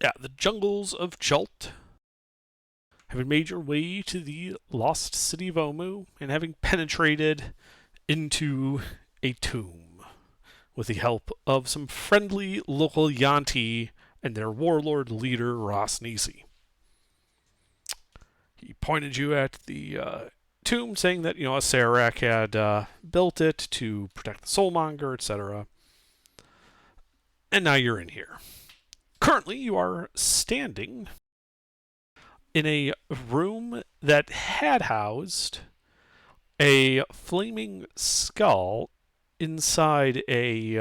Yeah, the jungles of Chult. Having made your way to the lost city of Omu, and having penetrated into a tomb with the help of some friendly local Yanti and their warlord leader, Ras Nisi. He pointed you at the tomb, saying that, a Sarac had built it to protect the Soulmonger, etc. And now you're in here. Currently, you are standing in a room that had housed a flaming skull inside a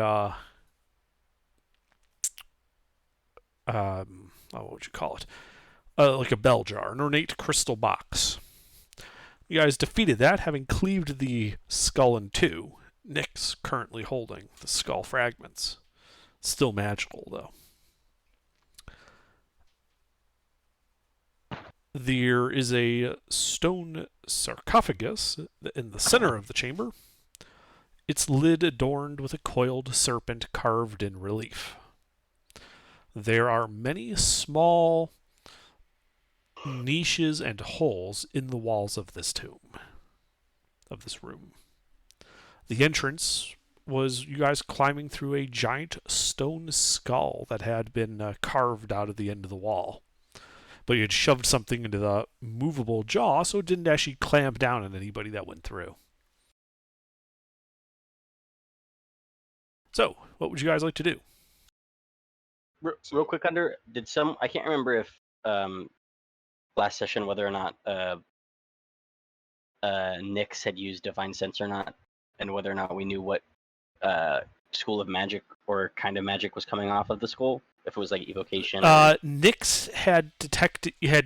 what would you call it? Like a bell jar, an ornate crystal box. You guys defeated that, having cleaved the skull in two. Nick's currently holding the skull fragments. Still magical, though. There is a stone sarcophagus in the center of the chamber, its lid adorned with a coiled serpent carved in relief. There are many small niches and holes in the walls of this tomb, of this room. The entrance was you guys climbing through a giant stone skull that had been carved out of the end of the wall. But you had shoved something into the movable jaw, so it didn't actually clamp down on anybody that went through. So, what would you guys like to do? Real quick, Under, I can't remember if last session whether or not Nyx had used Divine Sense or not, and whether or not we knew what school of magic or kind of magic was coming off of the skull, if it was like evocation or. Nyx had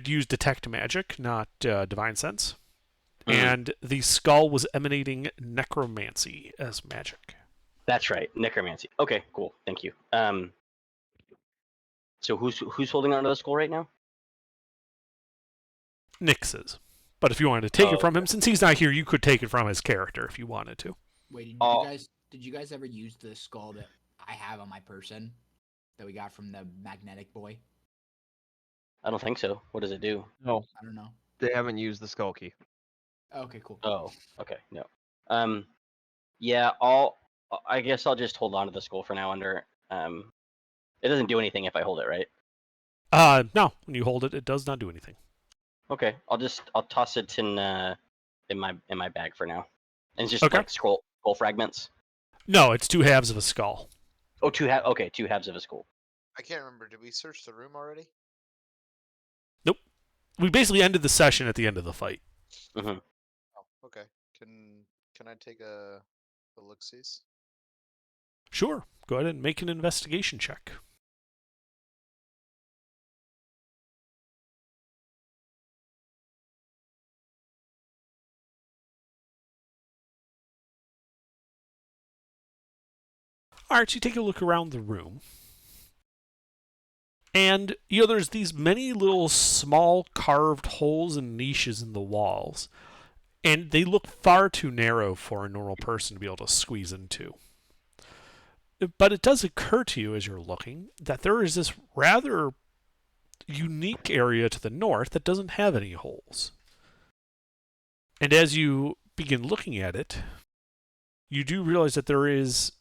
used detect magic, not divine sense, and the skull was emanating necromancy as magic. That's right, necromancy. Okay, cool. Thank you. So who's holding onto the skull right now? Nyx is. But if you wanted to take it from him, since he's not here, you could take it from his character if you wanted to. Wait, did you guys ever use the skull that I have on my person that we got from the magnetic boy? I don't think so. What does it do? No, I don't know. they haven't used the skull key. Okay, cool. Oh, okay, no. Yeah, I guess I'll just hold on to the skull for now. Under it doesn't do anything if I hold it, right? No. When you hold it, it does not do anything. Okay, I'll toss it in my bag for now. And it's just Okay. like skull fragments. No, it's two halves of a skull. Oh, two halves of a skull. I can't remember. Did we search the room already? Nope. We basically ended the session at the end of the fight. Mm-hmm. Oh, okay. Can I take a look-sees? Sure. Go ahead and make an investigation check. Alright, so you take a look around the room. And, there's these many little small carved holes and niches in the walls. And they look far too narrow for a normal person to be able to squeeze into. But it does occur to you as you're looking that there is this rather unique area to the north that doesn't have any holes. And as you begin looking at it, you do realize that there is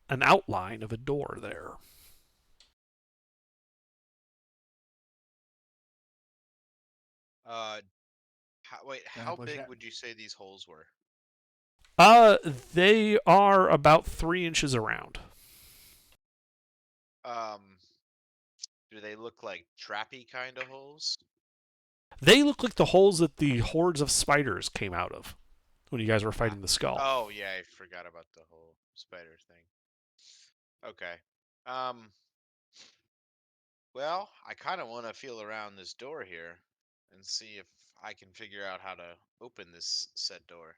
an outline of a door there. How big would you say these holes were? They are about 3 inches around. Do they look like trappy kind of holes? They look like the holes that the hordes of spiders came out of when you guys were fighting the skull. Oh yeah, I forgot about the whole spider thing. Okay. Well, I kind of want to feel around this door here and see if I can figure out how to open this said door.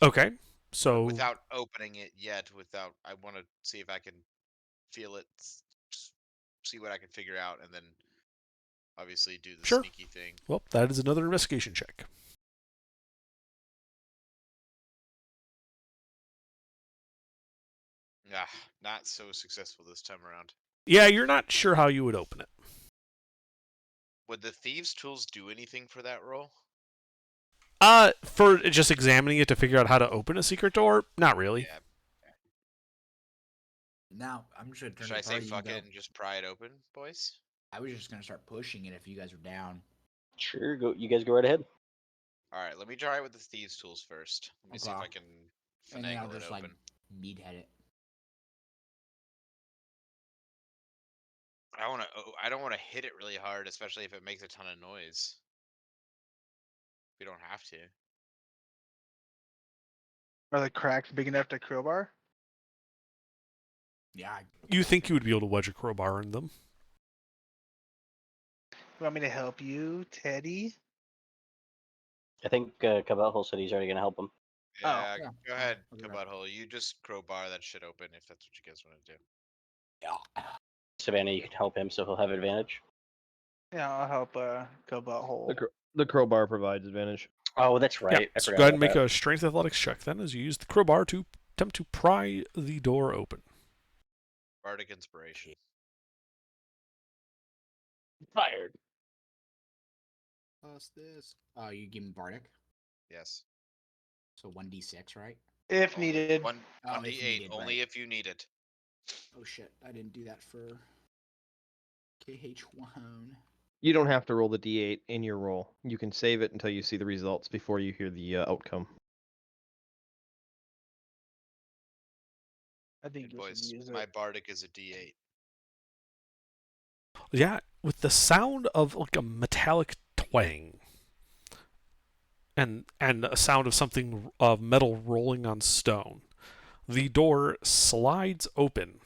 Okay, so without opening it yet, I want to see if I can feel it, see what I can figure out, and then obviously do the Sure. sneaky thing. Well, that is another investigation check. Not so successful this time around. Yeah, you're not sure how you would open it. Would the thieves' tools do anything for that roll? For just examining it to figure out how to open a secret door, not really. Yeah. Now I'm just gonna turn Should the I say party fuck and it go. and just pry it open, boys? I was just gonna start pushing it if you guys are down. Sure, go. You guys go right ahead. All right, let me try it with the thieves' tools first. Let me see if Okay. I can And then I'll finagle it just like open. meathead it. I don't want to hit it really hard, especially if it makes a ton of noise. We don't have to. Are the cracks big enough to crowbar? Yeah. You think you would be able to wedge a crowbar in them? You want me to help you, Teddy? I think Cabal said he's already gonna help him. Yeah, yeah. go ahead, Look it up. Kabutthole. You just crowbar that shit open if that's what you guys want to do. Yeah. Savannah, you can help him, so he'll have advantage. Yeah, I'll help Cobalt Hole. The crowbar provides advantage. Oh, that's right. Yeah. I So forgot go ahead and about make that. a strength athletics check then as you use the crowbar to attempt to pry the door open. Bardic Inspiration. Fired. What's this? Oh, you give me Bardic. Yes. So 1d6, right? If needed. One Oh, if 1d8, needed, only right. if you need it. Oh shit, I didn't do that for KH1. You don't have to roll the d8 in your roll. You can save it until you see the results before you hear the outcome. I think Good you boys, should use my it. Bardic is a d8. Yeah, with the sound of like a metallic twang and a sound of something of metal rolling on stone, the door slides open,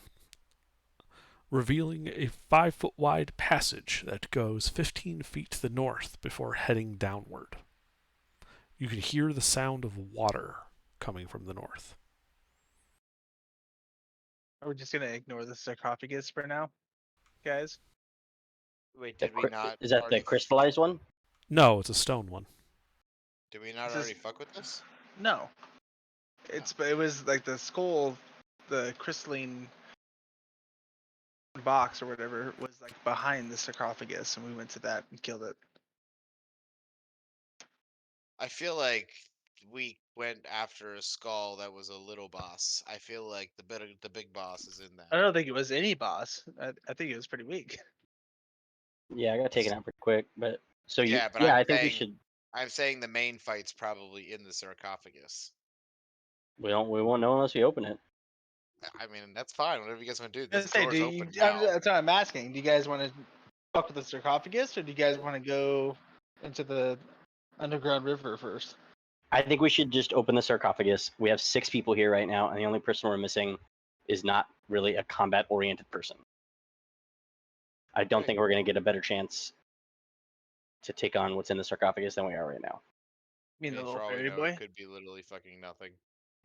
revealing a 5-foot wide passage that goes 15 feet to the north before heading downward. You can hear the sound of water coming from the north. Are we just gonna ignore the sarcophagus for now, guys? Wait, The did we cry- not is that already the crystallized one? No, it's a stone one. Did we not This already is- fuck with this? No. It was like the skull, the crystalline box or whatever was like behind the sarcophagus, and we went to that and killed it. I feel like we went after a skull that was a little boss. I feel like the big boss is in I that. don't think it was any boss. I think it was pretty weak. Yeah, I got taken out pretty quick, but so you. Yeah, but yeah, I'm I think we saying- should. I'm saying the main fight's probably in the sarcophagus. We won't know unless we open it. I mean, that's fine. Whatever you guys want to do. I This say, door's do you? open now. That's what I'm asking. Do you guys want to fuck with the sarcophagus, or do you guys want to go into the underground river first? I think we should just open the sarcophagus. We have 6 people here right now, and the only person we're missing is not really a combat-oriented person. I don't Okay. think we're going to get a better chance to take on what's in the sarcophagus than we are right now. You mean the And for little all we fairy know, boy? it could be literally fucking nothing.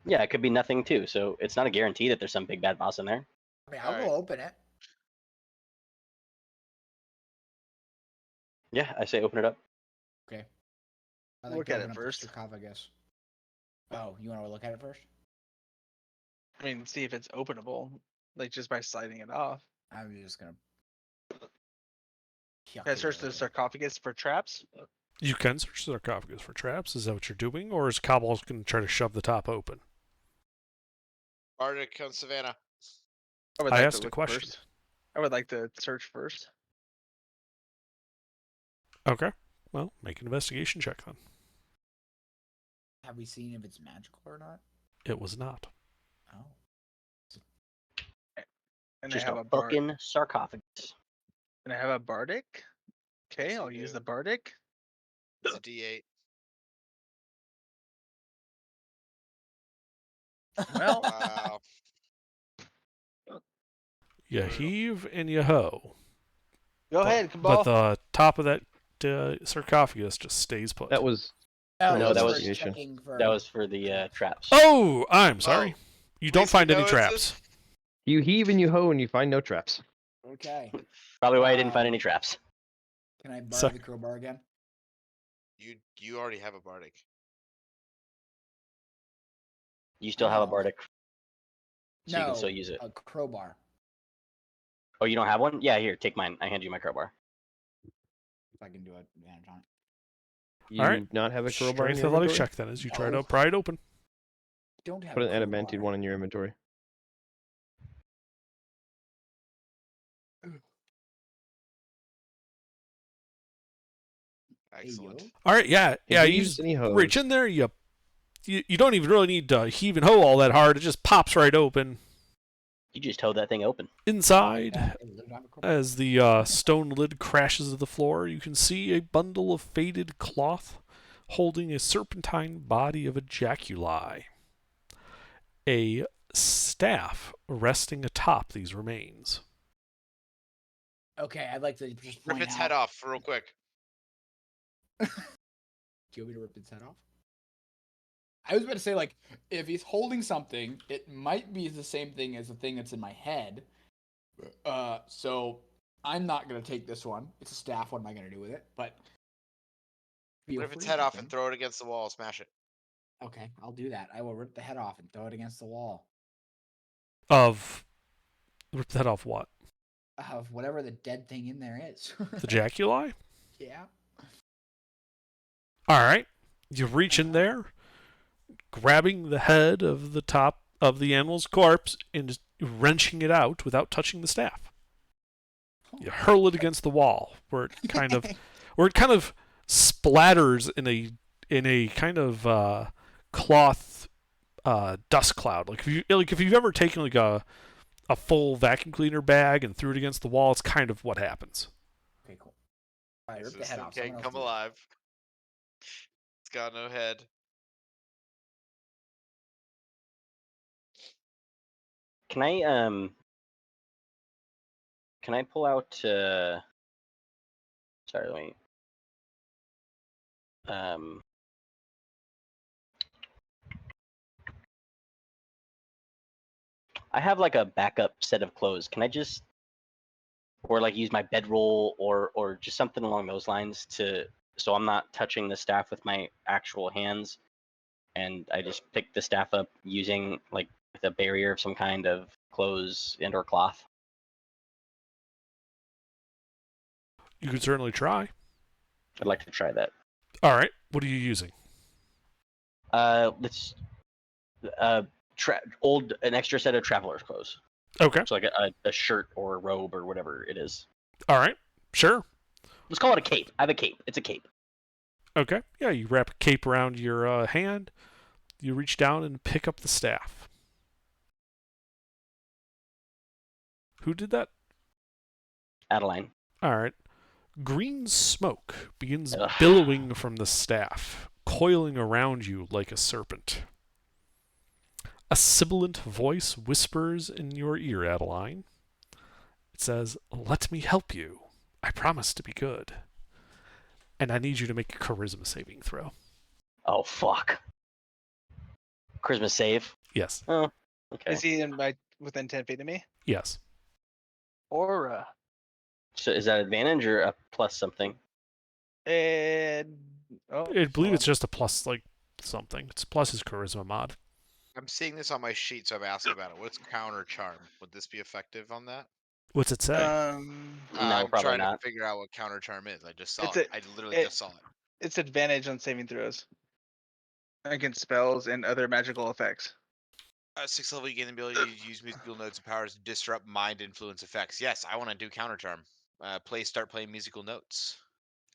Yeah, it could be nothing too, so it's not a guarantee that there's some big bad boss in there. I mean, I'll Alright. go open it. Yeah, I say open it up. Okay. I Look to at it open up the first. sarcophagus. Oh, you want to look at it first? I mean, see if it's openable, like just by sliding it off. I'm just gonna. Yuck, Can I it search is the open. sarcophagus for traps? You can search the sarcophagus for traps. Is that what you're doing? Or is Cobble going to try to shove the top open? Bardic on Savannah. would I like to asked a look question. First. I would like to search first. Okay. Well, make an investigation check then. Have we seen if it's magical or not? It was not. Oh. And Just I have a a bard. fucking sarcophagus. And I have a bardic. Okay, Yes, you I'll use do. the bardic. It's a D8. Well, Wow. You heave and you hoe. go ahead, Cabal. But the top of that sarcophagus just stays put. That was Oh, No, that for was- checking for. That was for the traps. Oh, I'm sorry. Oh, You don't please, we find any know it's traps. you heave and you hoe and you find no traps. Okay. Probably why I didn't find Um, any traps. Can I borrow Sorry. the crowbar again? You already have a Bardic. You still have a no. bardic, so you No, can still use it. a crowbar. Oh, you don't have one? Yeah, here, take mine. I hand you my crowbar. If I can do advantage on it. You Alright. not have a crowbar in Strength your athletic inventory? check then as you try to No. pry it open. Don't have Put a an adamantine crowbar. one in your inventory. Excellent. Hey, yo. All right, yeah, Hey, yeah. do you You use just any hose? reach in there. You don't even really need to heave and hoe all that hard. It just pops right open. You just towed that thing open. Inside, Hey, don't have a crowbar. as the stone lid crashes to the floor, you can see a bundle of faded cloth holding a serpentine body of a jaculi. A staff resting atop these remains. Okay, I'd like to just point Rip its out. head off real quick. Do you want me to rip its head off? I was about to say, like, if he's holding something, it might be the same thing as the thing that's in my head. So I'm not gonna take this one. It's a staff. What am I gonna do with it? But feel Rip its free, head off Ethan. and throw it against the wall. Smash it. Okay, I'll do that. I will rip the head off and throw it against the wall Rip that off what? of whatever the dead thing in there is. The jaculi? Yeah. All right. You reach in there, grabbing the head of the top of the animal's corpse and just wrenching it out without touching the staff. You hurl it against the wall, where it kind of splatters in a kind of cloth dust cloud. Like if you've ever taken like a full vacuum cleaner bag and threw it against the wall, it's kind of what happens. Okay, cool. All right, This rip the head thing off. can't Someone else come do it. alive. It's got no head. Can I pull out sorry, let me I have like a backup set of clothes. Can I just or like use my bedroll or just something along those lines to so I'm not touching the staff with my actual hands and I just pick the staff up using like with a barrier of some kind of clothes and or cloth? You could certainly try. I'd like to try that. All right. What are you using? Let's an extra set of traveler's clothes. Okay. So like a shirt or a robe or whatever it is. All right. Sure. Let's call it a cape. I have a cape. It's a cape. Okay. Yeah, you wrap a cape around your hand. You reach down and pick up the staff. Who did that? Adeline. All right. Green smoke begins Ugh. billowing from the staff, coiling around you like a serpent. A sibilant voice whispers in your ear, Adeline. It says, "Let me help you. I promise to be good. And I need you to make a charisma saving throw." Oh fuck. Christmas save. Yes. Oh, okay. Is he within 10 feet of me? Yes. Aura. So is that advantage or a plus something? And oh, I believe hold it's just a plus, like, something. It's plus his charisma mod. I'm seeing this on my sheet, so I'm asking about it. What's counter charm? Would this be effective on that? What's it say? on. No, I'm probably trying not. to figure out what counter charm is. I just saw It's it. a- I literally it- just saw it. It's advantage on saving throws against spells and other magical effects. At 6th level, you gain the ability to use musical notes and powers to disrupt mind influence effects. Yes, I want to do counter charm. Start playing musical notes.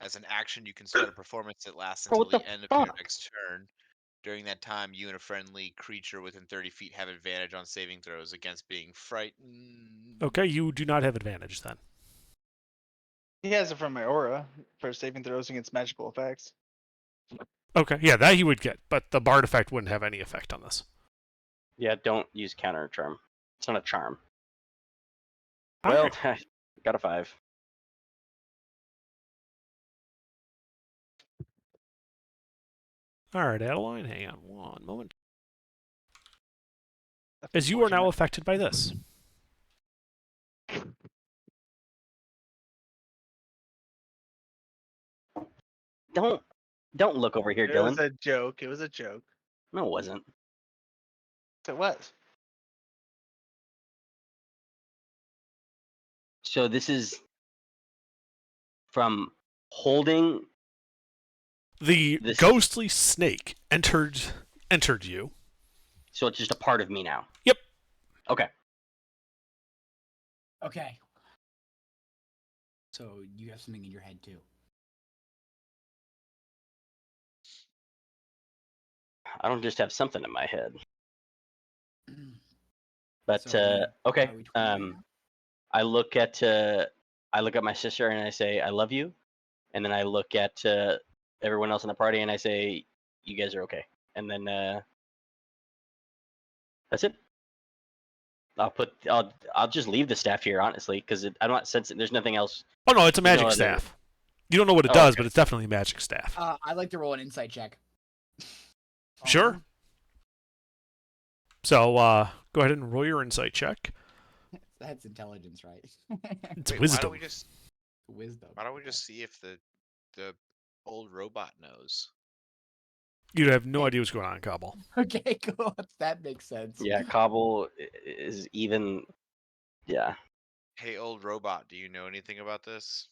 As an action, you can start a performance that lasts Bro, until what the the end of your fuck? next turn. During that time, you and a friendly creature within 30 feet have advantage on saving throws against being frightened. Okay, you do not have advantage then. He has it from my aura for saving throws against magical effects. Okay, yeah, that he would get, but the bard effect wouldn't have any effect on this. Yeah, don't use counter charm. It's not a charm. All Well, right. got a 5. All right, Adeline, hang on one moment. As you are now affected by this. Don't look over here, It was Dylan. a joke. It was a joke. No, it wasn't. It was. So this is from holding. The This- ghostly snake entered you. So it's just a part of me now. Yep. Okay. Okay. So you have something in your head too. I don't just have something in my head. But So, okay. are we 20 right now? I look at my sister and I say I love you, and then I look at everyone else in the party and I say you guys are okay, and then that's it. I'll just leave the staff here honestly because I'm not sensing. There's nothing else. Oh no, it's a There's no magic other- staff. You don't know what it Oh, does, okay. but it's definitely a magic staff. I'd like to roll an insight check. Sure. So go ahead and roll your insight check. That's intelligence, right? It's Wait, wisdom. Wisdom. Why don't we just see if the old robot knows? You have no idea what's going on, Cobble. Okay, cool. That makes sense. Yeah, Cobble is even. Yeah. Hey, old robot, do you know anything about this?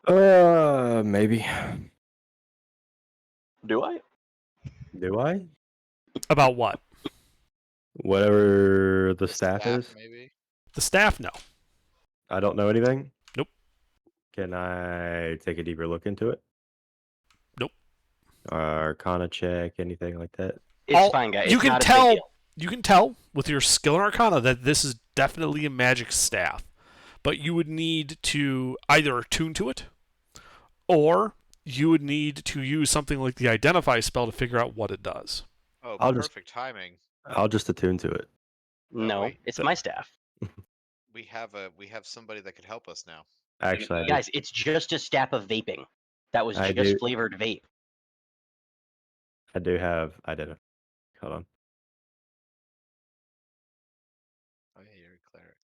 Maybe. Do I? Do I? About what? Whatever the staff is. Maybe. The staff? No. I don't know anything. Nope. Can I take a deeper look into it? Nope. Arcana check, anything like that? It's fine, guys. You It's can not a big tell. deal. You can tell with your skill in Arcana that this is definitely a magic staff, but you would need to either attune to it, or you would need to use something like the Identify spell to figure out what it does. Oh, I'll just- perfect timing. I'll just attune to it. No, wait. it's my staff. We have somebody that could help us now. Actually, I do, Guys, it's just a staff of vaping. That was I just do- flavored vape. I do have identify. Hold on. Oh yeah, you're a cleric.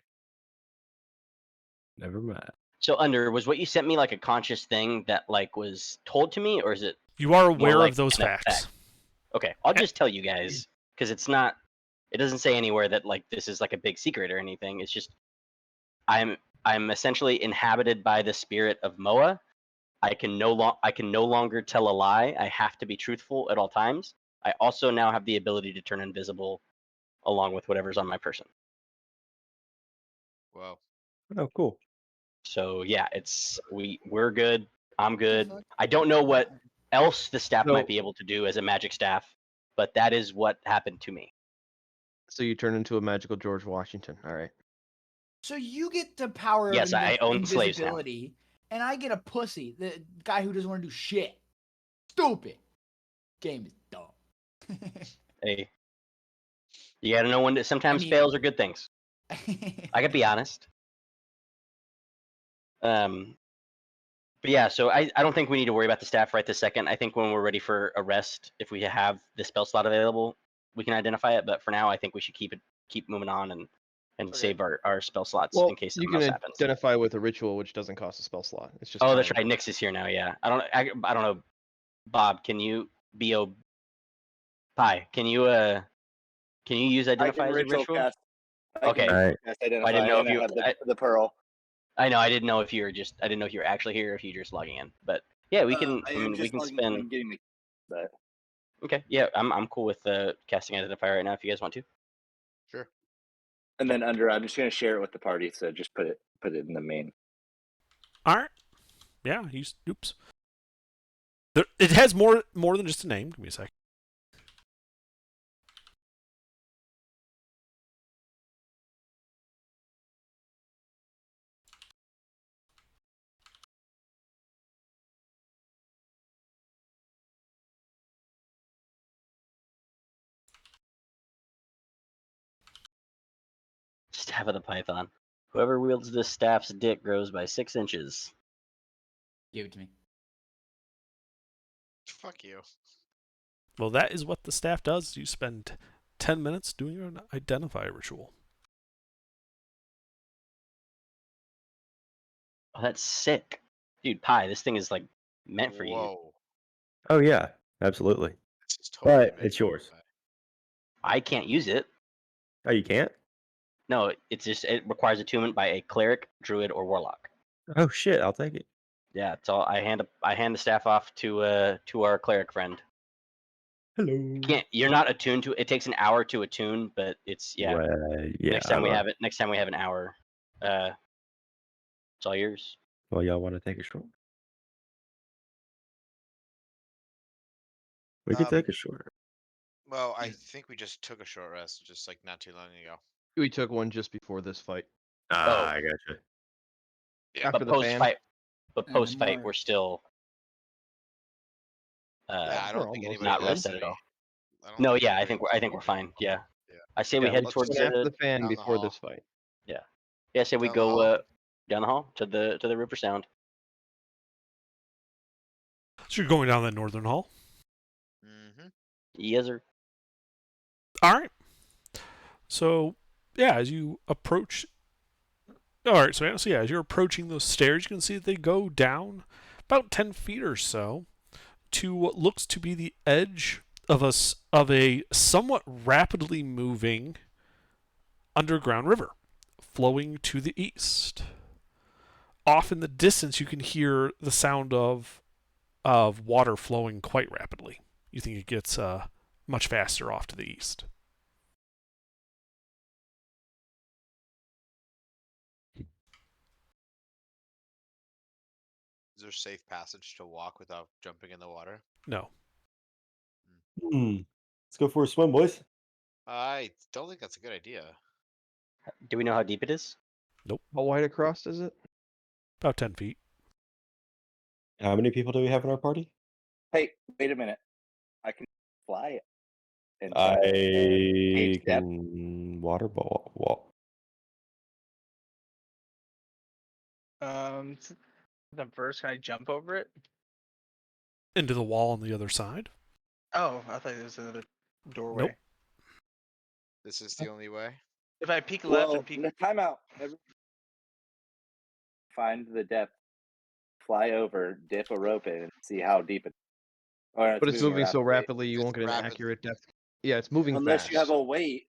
Never mind. So was what you sent me like a conscious thing that like was told to me, or is it You are aware like of those an facts. effect? Okay, I'll just tell you guys because it doesn't say anywhere that like this is like a big secret or anything. It's just I'm essentially inhabited by the spirit of Moa. I can no longer tell a lie. I have to be truthful at all times. I also now have the ability to turn invisible along with whatever's on my person. Whoa. Oh, cool. So yeah, we're good. I'm good. I don't know what else the staff might be able to do as a magic staff, but that is what happened to me. So you turn into a magical George Washington. All right. So you get the power Yes, of I own slaves now. invisibility, and I get a pussy, the guy who doesn't want to do shit. Stupid. Game is dumb. Hey, you gotta know when to, sometimes mean- fails are good things. I could be honest. But yeah, so I don't think we need to worry about the staff right this second. I think when we're ready for a rest, if we have the spell slot available, we can identify it. But for now, I think we should keep moving on and save our spell slots Well, in case you something else can happens. identify with a ritual, which doesn't cost a spell slot. It's just. Oh, that's time. right. Nyx is here now. Yeah, I don't know. Bob, can you Pi? Can you use identify as a ritual? Cast. Okay. Alright. Cast identify, I didn't know and if you- have I- the pearl. I know. I didn't know if you were actually here, or if you were just logging in. But yeah, we can. I I am mean, we just can logging in spend. and getting the. But Okay. Yeah, I'm cool with casting identify right now if you guys want to. Sure. and then I'm just gonna share it with the party. So just put it in the main. All right. Yeah. Oops. It has more than just a name. Give me a sec. Staff of the Python. Whoever wields this staff's dick grows by 6 inches. Give it to me. Fuck you. Well, that is what the staff does. You spend 10 minutes doing an identify ritual. Oh, that's sick, dude. Pi, this thing is like meant for you. Whoa. Oh yeah, absolutely. This is totally But meant it's for you, yours. Pi. I can't use it. Oh, you can't? No, it requires attunement by a cleric, druid, or warlock. Oh shit, I'll take it. Yeah, it's all. I hand the staff off to our cleric friend. Hello. You're not attuned to it. It takes an hour to attune, but it's yeah. Well, yeah. Next time we have an hour. It's all yours. Well, y'all want to take a short? We can Um, take a short. Well, I think we just took a short rest, just like not too long ago. We took one just before this fight. Ah, I gotcha. Yeah. After But the post fan. fight, And post fight, more. we're still Yeah, I we're don't think almost anybody not dead. rested at rested. all. I don't No, think yeah, I anybody think we're fine. Yeah. Yeah. I say we Yeah, head let's towards do it after the the fan down the before hall. this fight. yeah. I say we Down the go hall. down the hall to the River Sound. So you're going down that northern hall. Mm-hmm. Yes, sir. All right. So yeah, as you approach. All right. So yeah, as you're approaching those stairs, you can see that they go down about 10 feet or so to what looks to be the edge of a somewhat rapidly moving underground river flowing to the east. Off in the distance, you can hear the sound of water flowing quite rapidly. You think it gets much faster off to the east. Is there safe passage to walk without jumping in the water? No. Let's go for a swim, boys. I don't think that's a good idea. Do we know how deep it is? How wide across is it? About 10 feet. How many people do we have in our party? Hey, wait a minute. I can fly inside I cage depth. can water ball walk. The first, can I jump over it? Into the wall on the other side. Oh, I thought there was another doorway. Nope. This is the only way. If I peek left Well, and peek, time out. Find the depth, fly over, dip a rope in, and see how deep it. Or But it's moving so rapidly. rapidly, you It's won't get an rapid. accurate depth. Yeah, it's moving Unless fast. you have a weight.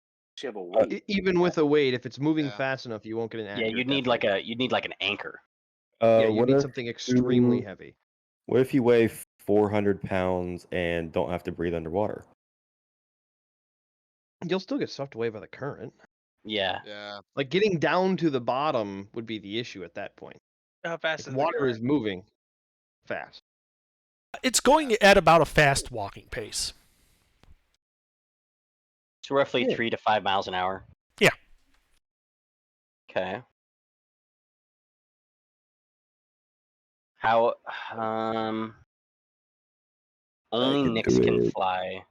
You have a weight. Even with a weight, if it's moving Yeah. fast enough, you won't get an Yeah, accurate. you'd need depth reading. you'd need like an anchor. Yeah, you what need if something extremely you- heavy. What if you weigh 400 pounds and don't have to breathe underwater? You'll still get swept away by the current. Yeah. Yeah. Like getting down to the bottom would be the issue at that point. how fast If is the water current? is moving fast. It's going at about a fast walking pace. It's roughly Yeah. 3 to 5 miles an hour. Yeah. Okay. How only can Nyx do can it. fly.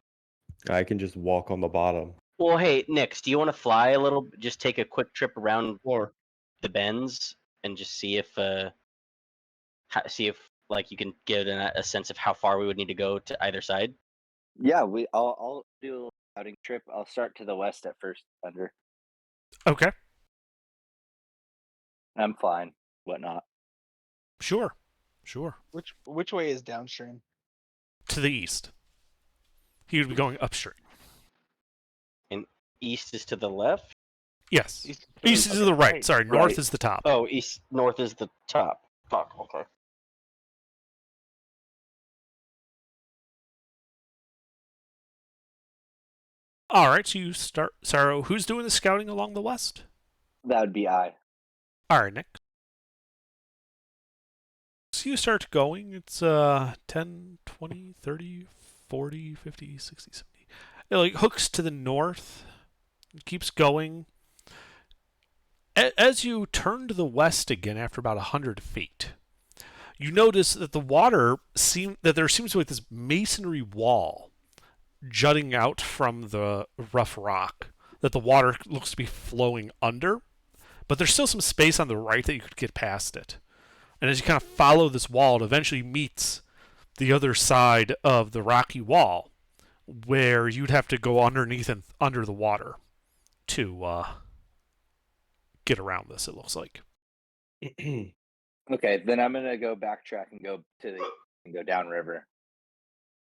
I can just walk on the bottom. Well, hey, Nyx, do you want to fly a little? Just take a quick trip around Floor. the bends and just see if like you can get a sense of how far we would need to go to either side. Yeah, I'll do a outing trip. I'll start to the west at first, Thunder. Okay. I'm fine. Whatnot. Sure. Sure. Which way is downstream? To the east. He would be going upstream. East is to the left. Yes. East East is to the right. Sorry, north Right. is the top. Oh, north is the top. Fuck. Okay. All right, so you start. Sorrow, who's doing the scouting along the west? That would be I. All right, Nick. So you start going. It's 10, 20, 30, 40, 50, 60, 70. It like hooks to the north. It keeps going. As you turn to the west again after about 100 feet, you notice that there seems to be like this masonry wall jutting out from the rough rock that the water looks to be flowing under, but there's still some space on the right that you could get past it. And as you kind of follow this wall, it eventually meets the other side of the rocky wall, where you'd have to go underneath and under the water to get around this, it looks like. Okay, then I'm gonna go backtrack and go downriver.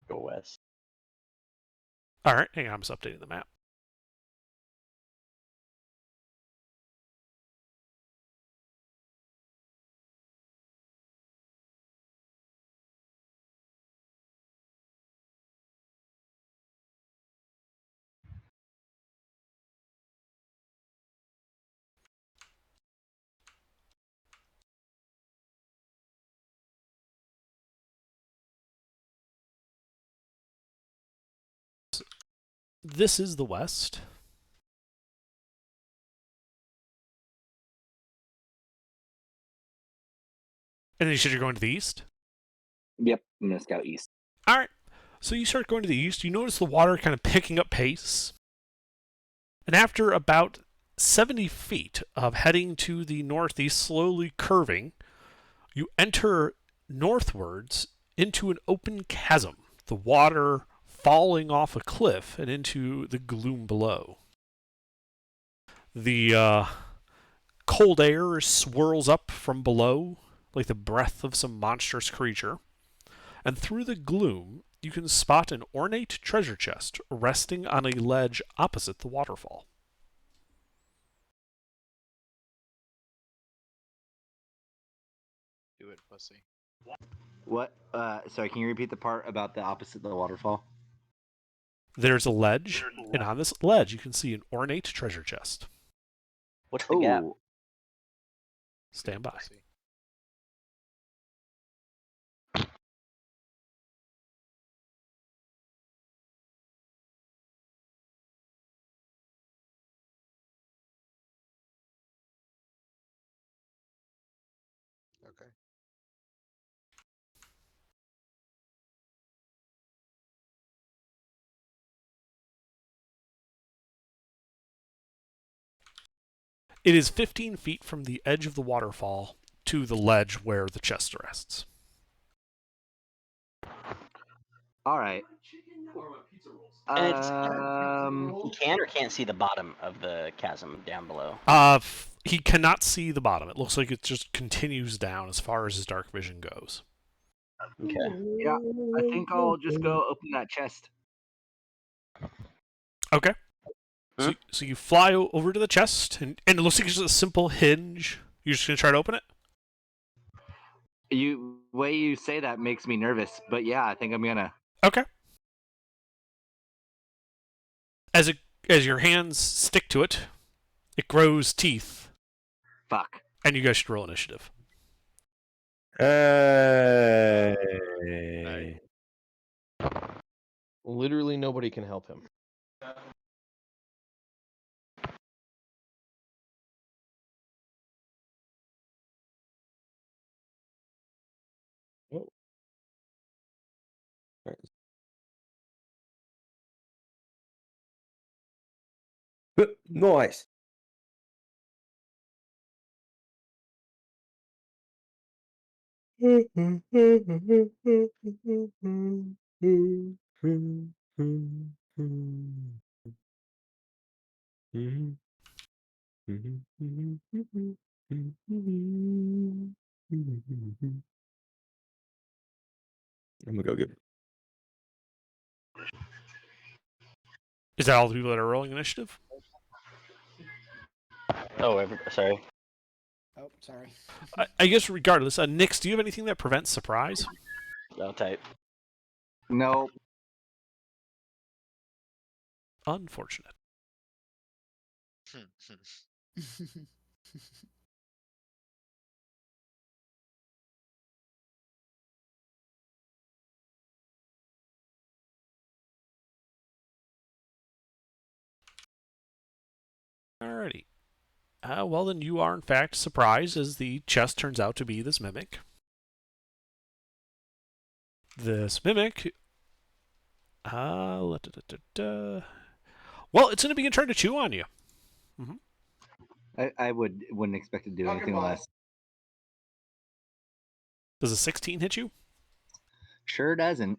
Go west. All right, hang on, I'm just updating the map. This is the west. And then you said you're going to the east? Yep, I'm gonna scout east. All right. So you start going to the east. You notice the water kind of picking up pace. And after about 70 feet of heading to the northeast, slowly curving, you enter northwards into an open chasm, the water falling off a cliff and into the gloom below. The cold air swirls up from below like the breath of some monstrous creature, and through the gloom you can spot an ornate treasure chest resting on a ledge opposite the waterfall. Do it, pussy. What? Sorry, can you repeat the part about the opposite of the waterfall? There's a ledge, and on this ledge you can see an ornate treasure chest. What's the gap? Ooh, Stand by. Pussy. Okay. It is 15 feet from the edge of the waterfall to the ledge where the chest rests. all right. And it's you can or can't see the bottom of the chasm down below. He cannot see the bottom. It looks like it just continues down as far as his dark vision goes. Okay. Yeah, I think I'll just go open that chest. Okay. So you fly over to the chest, and it looks like it's just a simple hinge. You're just going to try to open it? Way you say that makes me nervous, but yeah, I think I'm gonna. Okay. As your hands stick to it, it grows teeth, Fuck. and you guys should roll initiative. Hey. Literally nobody can help him. Nice. I'm gonna go get. Is that all the people that are rolling initiative? Oh, sorry. Oh, sorry. I guess regardless, Nix, do you have anything that prevents surprise? I'll type. No. Unfortunate. Alrighty. Well, then you are in fact surprised as the chest turns out to be this mimic. This mimic. Well, it's going to begin trying to chew on you. I wouldn't expect to do anything less. Does a 16 hit you? Sure doesn't.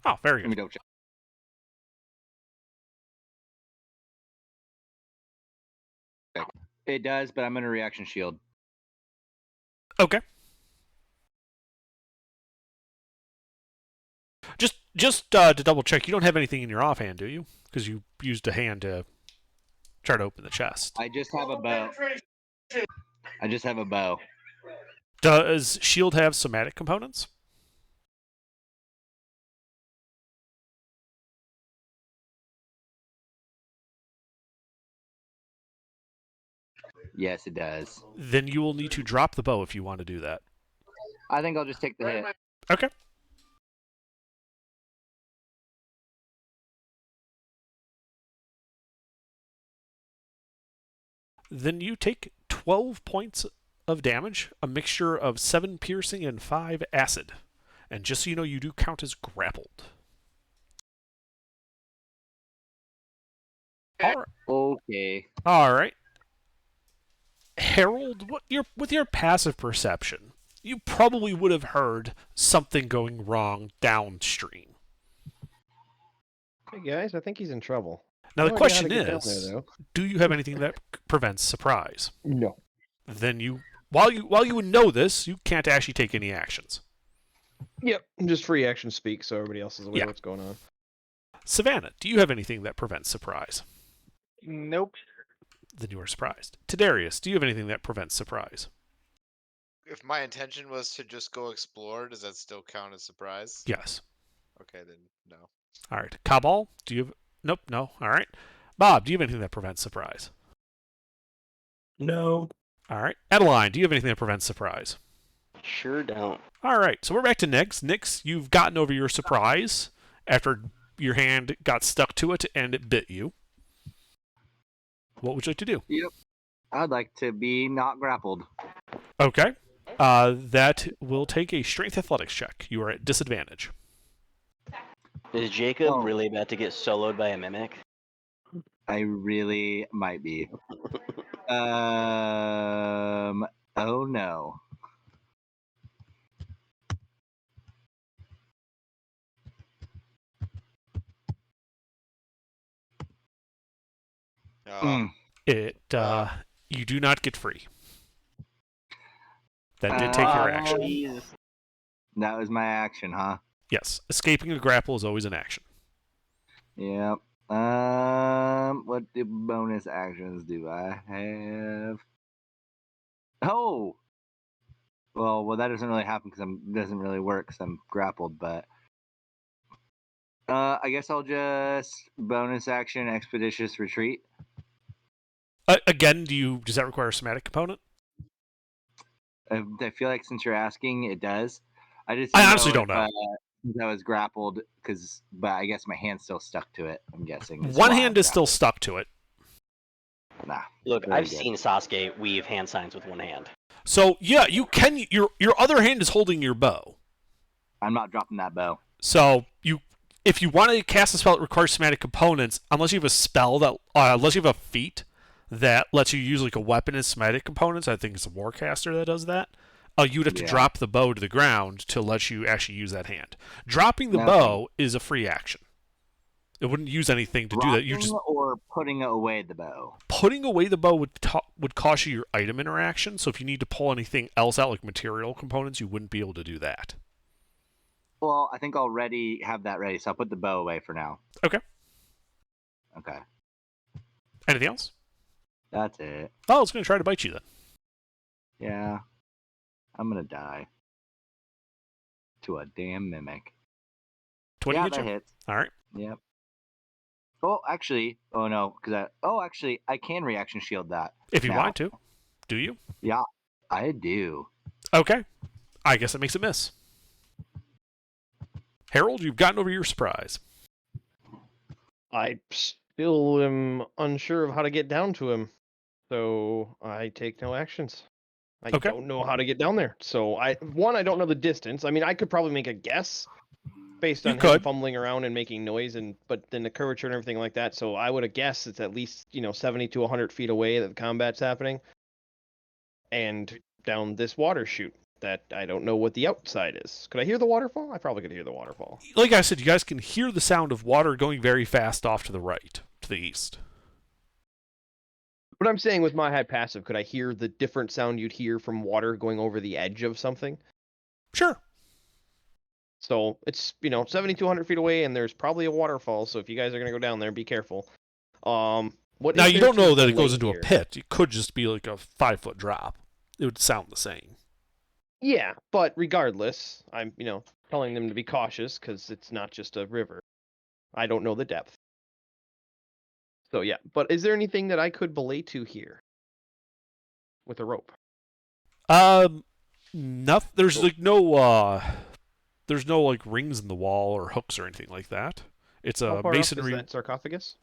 Oh, very Let me good. double check. It does, but I'm in a reaction shield. Okay. Just to double check, you don't have anything in your offhand, do you? Because you used a hand to try to open the chest. I just have a bow. I just have a bow. Does shield have somatic components? Yes, it does. Then you will need to drop the bow if you want to do that. I think I'll just take the hit. Okay. Then you take 12 points of damage, a mixture of 7 piercing and 5 acid. And just so you know, you do count as grappled. Okay. All right. Harold, with your passive perception, you probably would have heard something going wrong downstream. Hey guys, I think he's in trouble. Now, the No idea how question to get down is, there, though. do you have anything that prevents surprise? No. Then while you would know this, you can't actually take any actions. Yep. Just free action speak, so everybody else is aware Yeah. of what's going on. Savannah, do you have anything that prevents surprise? Nope. Then you are surprised. Tadarius, do you have anything that prevents surprise? If my intention was to just go explore, does that still count as surprise? Yes. Okay, then no. All right. Cabal, do you have... Nope, no. All right. Bob, do you have anything that prevents surprise? No. All right. Adeline, do you have anything that prevents surprise? Sure don't. All right. So we're back to Nyx. Nyx, you've gotten over your surprise after your hand got stuck to it and it bit you. What would you like to do? Yep. I'd like to be not grappled. Okay. That will take a strength athletics check. You are at disadvantage. Is Jacob Oh. really about to get soloed by a mimic? I really might be. Oh no. Oh, You do not get free. That did take your action. Jeez. That was my action, huh? Yes. Escaping a grapple is always an action. Yep. What bonus actions do I have? Oh. Well, that doesn't really happen because doesn't really work because I'm grappled. But I guess I'll just bonus action expeditious retreat. Again, does that require a somatic component? I feel like since you're asking, it does. I honestly don't know. Since I was grappled, but I guess my hand's still stuck to it. I'm guessing. That's One why hand I'm is still stuck to it. grappled. Nah. Look, Very I've good. seen Sasuke weave hand signs with one hand. So yeah, you can. Your other hand is holding your bow. I'm not dropping that bow. So if you want to cast a spell that requires somatic components, unless you have a spell that, unless you have a feat that lets you use like a weapon as somatic components, I think it's a warcaster that does that. You'd have to Yeah. drop the bow to the ground to let you actually use that hand. Dropping the No. bow is a free action. It wouldn't use anything to do that. You Dropping just or putting away the bow. putting away the bow would cost you your item interaction. So if you need to pull anything else out, like material components, you wouldn't be able to do that. Well, I think I'll already have that ready, so I'll put the bow away for now. Okay. Okay, Anything else? that's it. Oh, it's going to try to bite you then. Yeah, I'm gonna die to a damn mimic. 20 Yeah, hit that you. hits. All right. Yep. Oh, actually, oh no, because I can reaction shield that. If you now. want to, do you? I do. Okay. I guess that makes it miss. Harold, you've gotten over your surprise. I still am unsure of how to get down to him, so I take no actions. I Okay. don't know how to get down there. So I don't know the distance. I mean, I could probably make a guess based You on him could. fumbling around and making noise, but then the curvature and everything like that. So I would have guessed it's at least 70 to 100 feet away that the combat's happening, and down this water chute that I don't know what the outside is. Could I hear the waterfall? I probably could hear the waterfall. Like I said, you guys can hear the sound of water going very fast off to the right, to the east. But I'm saying with my high passive, could I hear the different sound you'd hear from water going over the edge of something? Sure. So it's 7,200 feet away, and there's probably a waterfall. So if you guys are gonna go down there, be careful. What Now, is you there don't know to that it goes delay into here? a pit. It could just be like a 5-foot drop. It would sound the same. Yeah, but regardless, I'm telling them to be cautious because it's not just a river. I don't know the depth. So yeah, but is there anything that I could belay to here with a rope? Nothing. There's there's no like rings in the wall or hooks or anything like that. It's How a far up is masonry. that sarcophagus?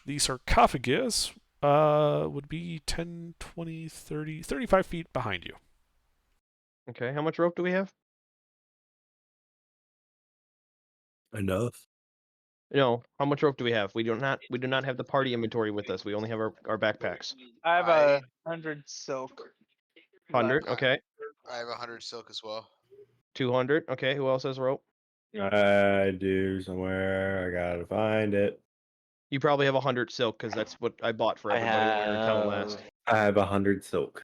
The sarcophagus would be 10, 20, 30, 35 feet behind you. Okay, how much rope do we have? Enough. No, how much rope do we have? We do not have the party inventory with us. We only have our backpacks. I have I- 100 silk. 100, left. okay. I have 100 silk as well. 200, okay. Who else has rope? I do somewhere. I gotta find it. You probably have 100 silk because that's what I bought for I everybody when we were in town last. have. I have 100 silk.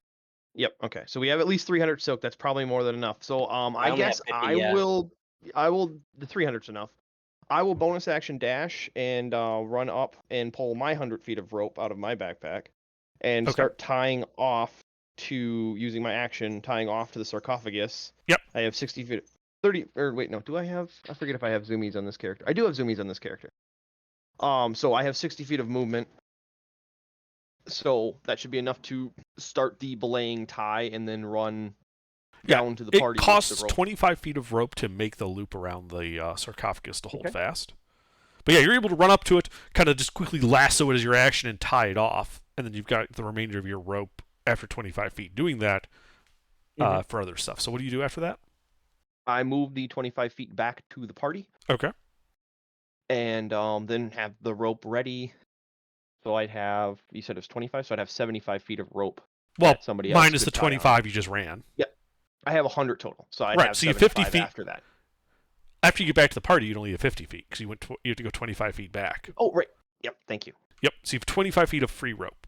Yep. Okay. So we have at least 300 silk. That's probably more than enough. So I only have guess 50, I yeah. will. The 300's enough. I will bonus action dash and run up and pull my 100 feet of rope out of my backpack, and Okay. start tying off to using my action tying off to the sarcophagus. Yep. I have 60 feet. 30 or wait, no. Do I have? I forget if I have zoomies on this character. I do have zoomies on this character. So I have 60 feet of movement. So that should be enough to start the belaying tie and then run Yeah, down to the It party. with costs the rope. 25 feet of rope to make the loop around the sarcophagus to hold Okay. fast. But yeah, you're able to run up to it, kind of just quickly lasso it as your action and tie it off, and then you've got the remainder of your rope after 25 feet doing that for other stuff. So what do you do after that? I move the 25 feet back to the party Okay. and then have the rope ready. So I'd have, you said it was 25, so I'd have 75 feet of rope. Well, that somebody else minus could the tie on. 25 you just ran. I have 100 total, so I'd Right, have so you have 50 75 feet. after that. After you get back to the party, you'd only have 50 feet because you have to go 25 feet back. Oh, right. Yep, thank you. Yep. So you have 25 feet of free rope.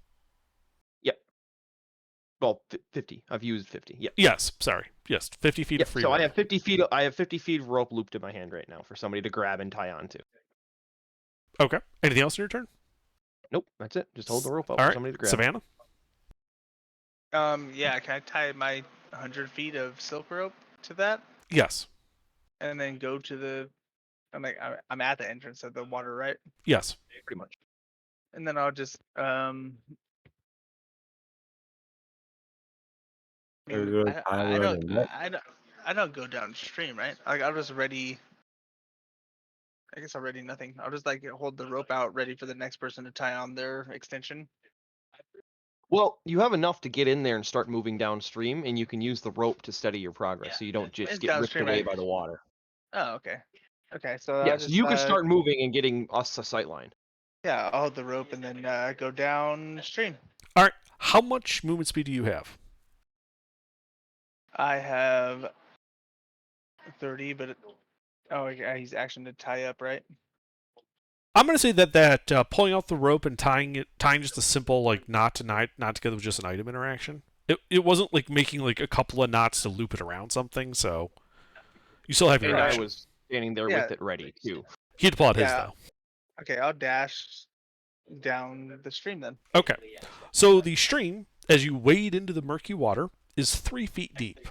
Well, 50. I've used 50. Yep. Yes. Sorry. Yes. 50 feet Yep. of free So rope. I have 50 feet. I have 50 feet of rope looped in my hand right now for somebody to grab and tie onto. Okay. Anything else in your turn? Nope, that's it. Just hold the rope up All for right. somebody to grab. Savannah? Yeah, can I tie my 100 feet of silk rope to that Yes. and then go to the? I'm at the entrance of the water, right? Yes. Pretty much. And then I'll just I mean, There's a I Tyler don't and Nick. I don't go downstream, right? Like I'll just ready. I guess I'll ready nothing. I'll just like hold the rope out, ready for the next person to tie on their extension. Well, you have enough to get in there and start moving downstream, and you can use the rope to steady your progress, so you don't just It's get ripped downstream, away right? by the water. Oh, okay. Okay, so Yeah, I'll so just, you can start moving and getting us a sight line. Yeah, I'll hold the rope and then go downstream. All right. How much movement speed do you have? I have 30, but yeah, he's action to tie up, right? I'm going to say that pulling out the rope and tying just a simple like knot together with just an item interaction. It wasn't like making like a couple of knots to loop it around something. So you still have your And I action. was standing there Yeah. with it ready too. He had to pull out his Yeah. though. Okay, I'll dash down the stream then. Okay. So the stream, as you wade into the murky water, is 3 feet deep.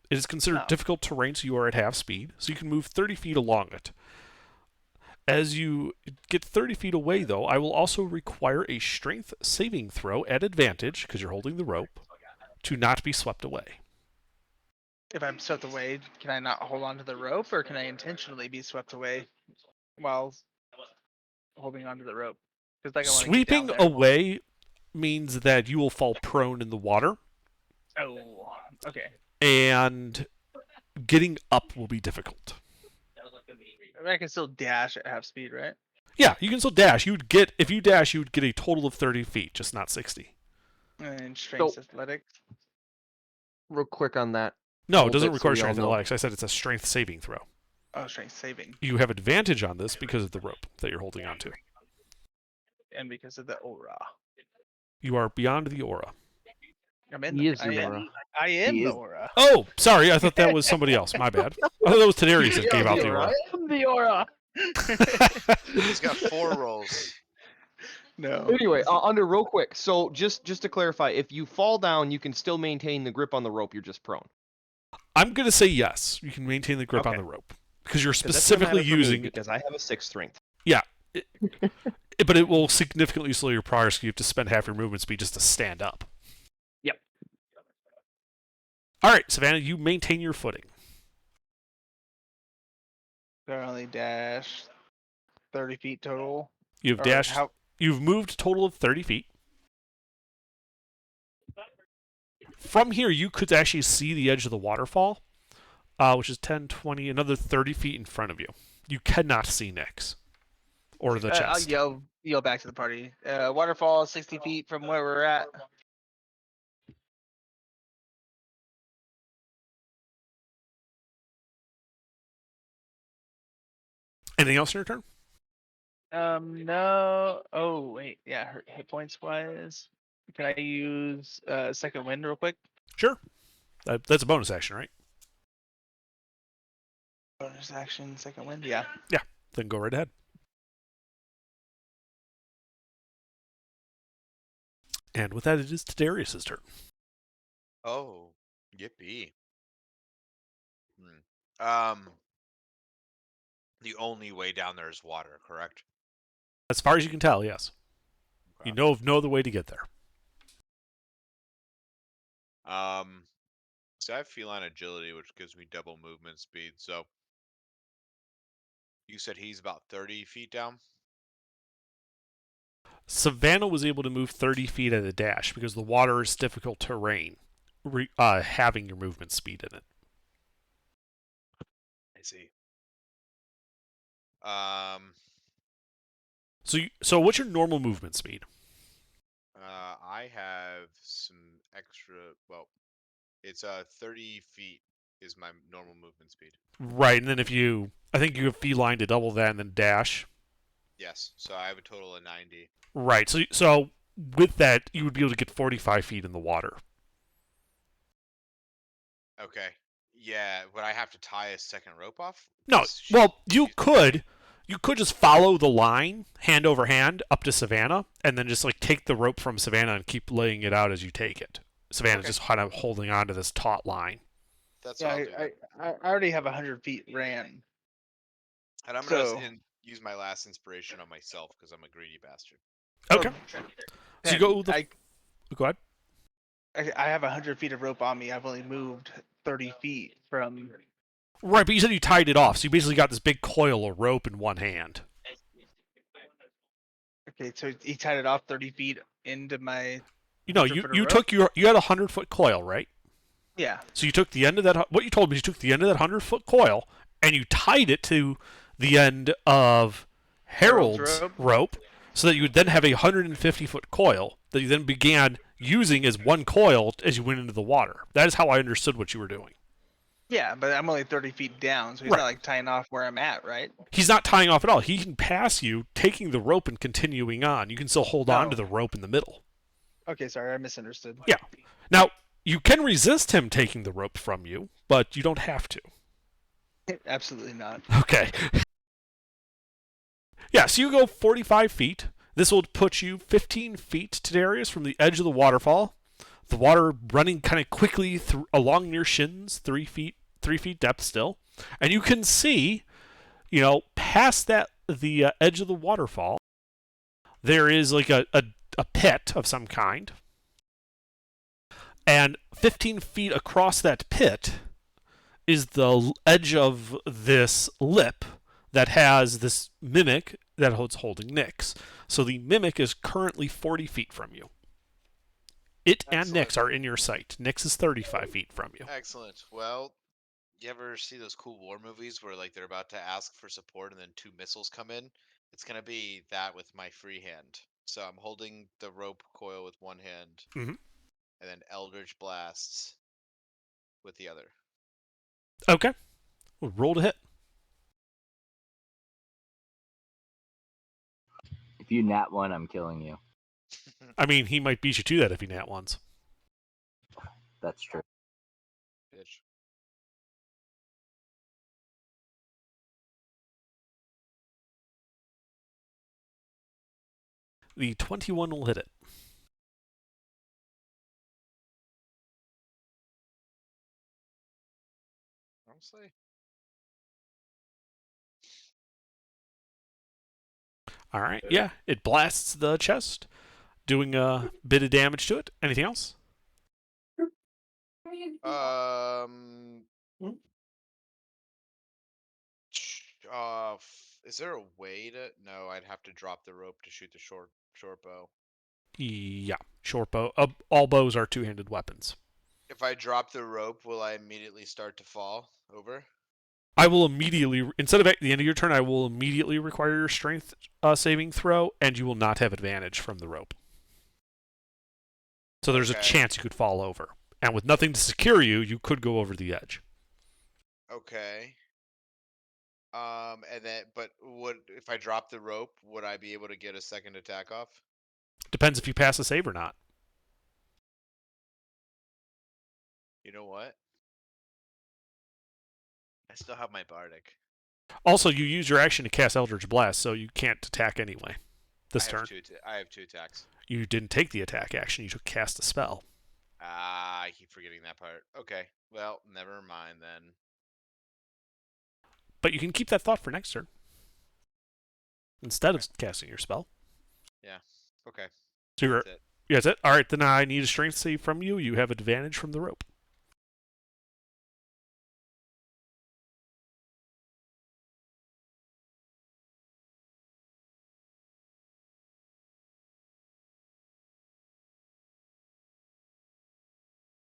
It is considered Oh. difficult terrain, so you are at half speed, so you can move 30 feet along it. As you get 30 feet away, though, I will also require a strength saving throw at advantage, because you're holding the rope, to not be swept away. If I'm swept away, can I not hold on to the rope, or can I intentionally be swept away while holding onto the rope? Because like I want to get down Sweeping there. away means that you will fall prone in the water, Oh, okay. and getting up will be difficult. I mean, I can still dash at half speed, right? Yeah, you can still dash. If you dash, you would get a total of 30 feet, just not 60. And strength So- athletics. Real quick on that. No, it Little doesn't bit so require we all strength know. athletics. I said it's a strength saving throw. Oh, strength saving, You have advantage on this because of the rope that you're holding onto. and because of the aura. You are beyond the aura. I'm in. He the, is I the am. aura. I am He the is- aura. Oh, sorry. I thought that was somebody else. My bad. I thought that was Tenarius that gave out the aura. am the aura. He's got 4 rolls. No. Anyway, under real quick. So just to clarify, if you fall down, you can still maintain the grip on the rope. You're just prone. I'm going to say yes. You can maintain the grip on Okay. the rope because you're 'Cause that's what specifically matters for me, using. because I have a 6 strength. But it will significantly slow your progress because you have to spend half your movement speed just to stand up. Yep. All right, Savannah, you maintain your footing. Currently dash 30 feet total. You've Or dashed. How, You've moved a total of 30 feet. from here, you could actually see the edge of the waterfall, which is 10, 20, another 30 feet in front of you. You cannot see Nyx or the I'll chest. yell back to the party. Waterfall 60 feet from where we're at. Anything else in your turn? No. Oh wait, yeah. Hit points wise, can I use second wind real quick? Sure. That's a bonus action, right? Bonus action, second wind. Yeah. Then go right ahead. And with that, it is Darius's turn. Oh, yippee. The only way down there is water, correct? As far as you can tell, yes. Okay. You know of no other way to get there. So I have feline agility, which gives me double movement speed. So you said he's about 30 feet down? Savannah was able to move 30 feet at a dash because the water is difficult terrain, having your movement speed in it. I see. So what's your normal movement speed? I have some extra. Well, it's 30 feet is my normal movement speed. Right, and then I think you have feline to double that and then dash. Yes, so I have a total of 90. Right, so with that, you would be able to get 45 feet in the water. Okay. Yeah, would I have to tie a second rope off? No, 'Cause well, you could just follow the line, hand over hand, up to Savannah, and then just like take the rope from Savannah and keep laying it out as you take it. Savannah's Okay. just kind of holding on to this taut line. That's Yeah, what I'll do. I already have 100 feet ran. And I'm going So- to use my last inspiration on myself because I'm a greedy bastard. Okay. So you go. I Go ahead. I have 100 feet of rope on me. I've only moved 30 feet from. Right, but you said you tied it off, so you basically got this big coil of rope in one hand. Okay, so he tied it off 30 feet into my. You know, 100 foot of you rope? took you had a 100-foot coil, right? Yeah. So you took the end of that. What you told me is you took the end of that 100-foot coil and you tied it to the end of Harold's rope, so that you would then have a 150-foot coil that you then began using as one coil as you went into the water. That is how I understood what you were doing. Yeah, but I'm only 30 feet down, so he's Right. not like tying off where I'm at, right? He's not tying off at all. He can pass you, taking the rope and continuing on. You can still hold on to Oh. the rope in the middle. Okay, sorry, I misunderstood. Yeah. Now, you can resist him taking the rope from you, but you don't have to. Absolutely not. Okay. Yeah, so you go 45 feet. This will put you 15 feet to Darius from the edge of the waterfall. The water running kind of quickly along your shins, 3 feet depth still. And you can see, past the edge of the waterfall, there is like a pit of some kind. And 15 feet across that pit is the edge of this lip that has this mimic that is holding Nyx. So the mimic is currently 40 feet from you. It and Excellent. Nyx are in your sight. Nyx is 35 feet from you. Excellent. Well, you ever see those cool war movies where like they're about to ask for support and then 2 missiles come in? It's gonna be that with my free hand. So I'm holding the rope coil with one hand, Mhm. and then Eldritch Blasts with the other. Okay. Well, roll to hit. If you nat one, I'm killing you. I mean, he might beat you to that if he nat ones. That's true. Bitch. The 21 will hit it. Honestly. All right. Yeah, it blasts the chest, doing a bit of damage to it. Anything else? Is there a way to? No, I'd have to drop the rope to shoot the short bow. Yeah, short bow. All bows are two-handed weapons. If I drop the rope, will I immediately start to fall over? I will immediately, instead of at the end of your turn, I will immediately require your strength saving throw, and you will not have advantage from the rope. So there's a Okay. chance you could fall over. And with nothing to secure you, you could go over the edge. Okay. And then, but would if I drop the rope, would I be able to get a second attack off? Depends if you pass a save or not. You know what? I still have my bardic. Also, you use your action to cast Eldritch Blast, so you can't attack anyway this turn. I have 2 attacks. You didn't take the attack action, you took cast a spell. Ah, I keep forgetting that part. Okay. Well, never mind then. But you can keep that thought for next turn. Instead of casting your spell. Yeah. Okay. So you're, That's it. yeah, that's it. Alright, then I need a strength save from you. You have advantage from the rope.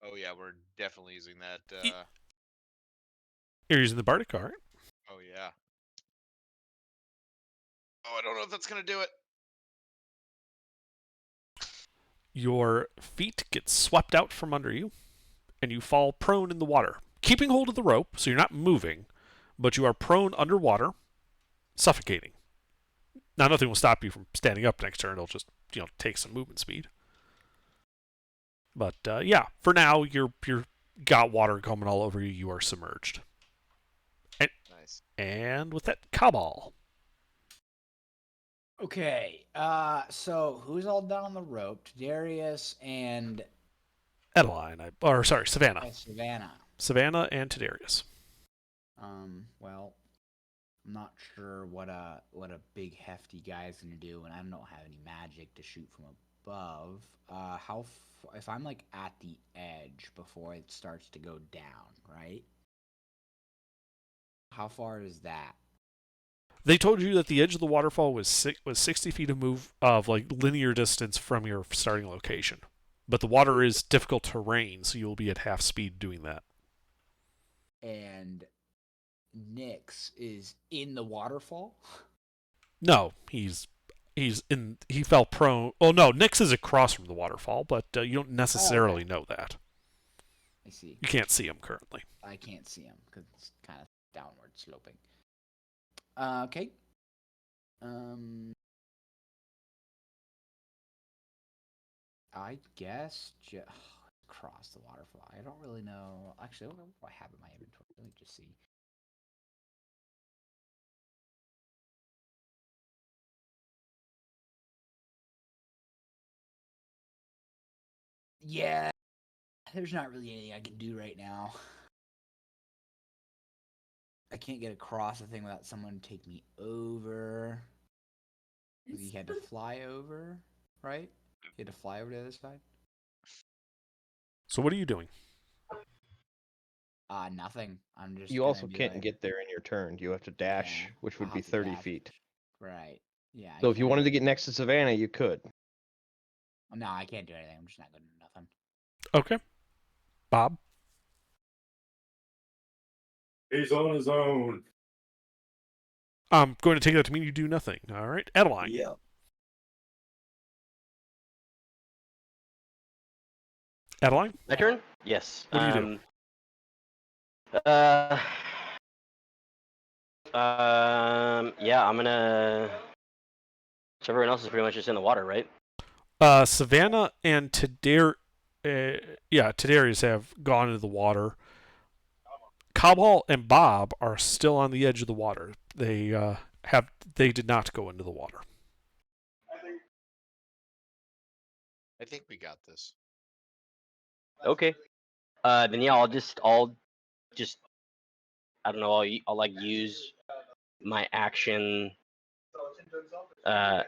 Oh yeah, we're definitely using that. You're using the Bardic, alright. Oh yeah. Oh, I don't know if that's gonna do it. Your feet get swept out from under you, and you fall prone in the water. Keeping hold of the rope, so you're not moving, but you are prone underwater, suffocating. Now, nothing will stop you from standing up next turn. It'll just, take some movement speed. But, yeah, for now, you're got water coming all over you. You are submerged. Nice. And with that, Cabal. Okay. So who's all down on the rope? Darius and Adeline, Savannah. Savannah. Savannah and Tidarius. Well, I'm not sure what a big hefty guy's gonna do, and I don't have any magic to shoot from above. If I'm like at the edge before it starts to go down, right? How far is that? They told you that the edge of the waterfall was 60 feet of linear distance from your starting location. But the water is difficult terrain, so you'll be at half speed doing that. And Nyx is in the waterfall? No, he fell prone. Oh no, Nyx is across from the waterfall, but you don't necessarily know that. I see. You can't see him currently. I can't see him because it's kind of downward sloping. Okay. I guess just cross the waterfall. I don't really know. Actually, I don't know what I have in my inventory. Let me just see. Yeah, there's not really anything I can do right now. I can't get across the thing without someone take me over. You had to fly over, right? You had to fly over to the other side? So what are you doing? Nothing. I'm just. You gonna also be can't like- get there in your turn. You have to dash, Yeah, which I'll would be have to 30 dash. feet. Right. Yeah. I So if you can't- wanted to get next to Savannah, you could. No, I can't do anything. I'm just not going to do nothing. Okay. Bob? He's on his own. I'm going to take that to mean you do nothing. All right. Adeline. Yeah. Adeline? My turn? Yes. What do you do? Yeah, I'm gonna. So everyone else is pretty much just in the water, right? Savannah and Tidarius have gone into the water. Cabal and Bob are still on the edge of the water. They did not go into the water. I think we got this. Okay. Then yeah, I'll just I don't know. I'll like use my action to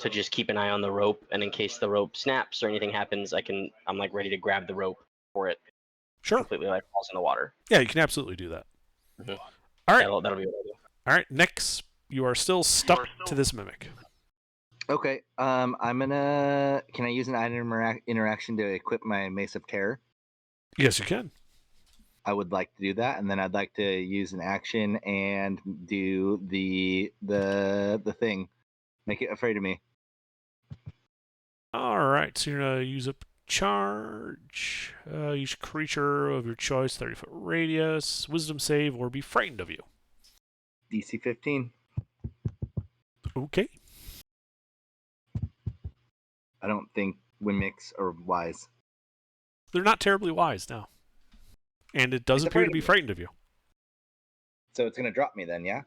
just keep an eye on the rope, and in case the rope snaps or anything happens, I'm like ready to grab the rope for it Sure. completely like falls in the water. Yeah, you can absolutely do that. Mhm. All right. That'll be what I'll do. All right. Next, you are still stuck to this mimic. Okay. I'm gonna. Can I use an item interaction to equip my Mace of Terror? Yes, you can. I would like to do that, and then I'd like to use an action and do the thing. Make it afraid of me. All right, so you're gonna use up charge. Use creature of your choice, 30-foot radius, wisdom save, or be frightened of you. DC 15. Okay. I don't think Windmix are wise. They're not terribly wise now. And it does It's appear afraid to of be me. frightened of you. So it's gonna drop me then, yeah?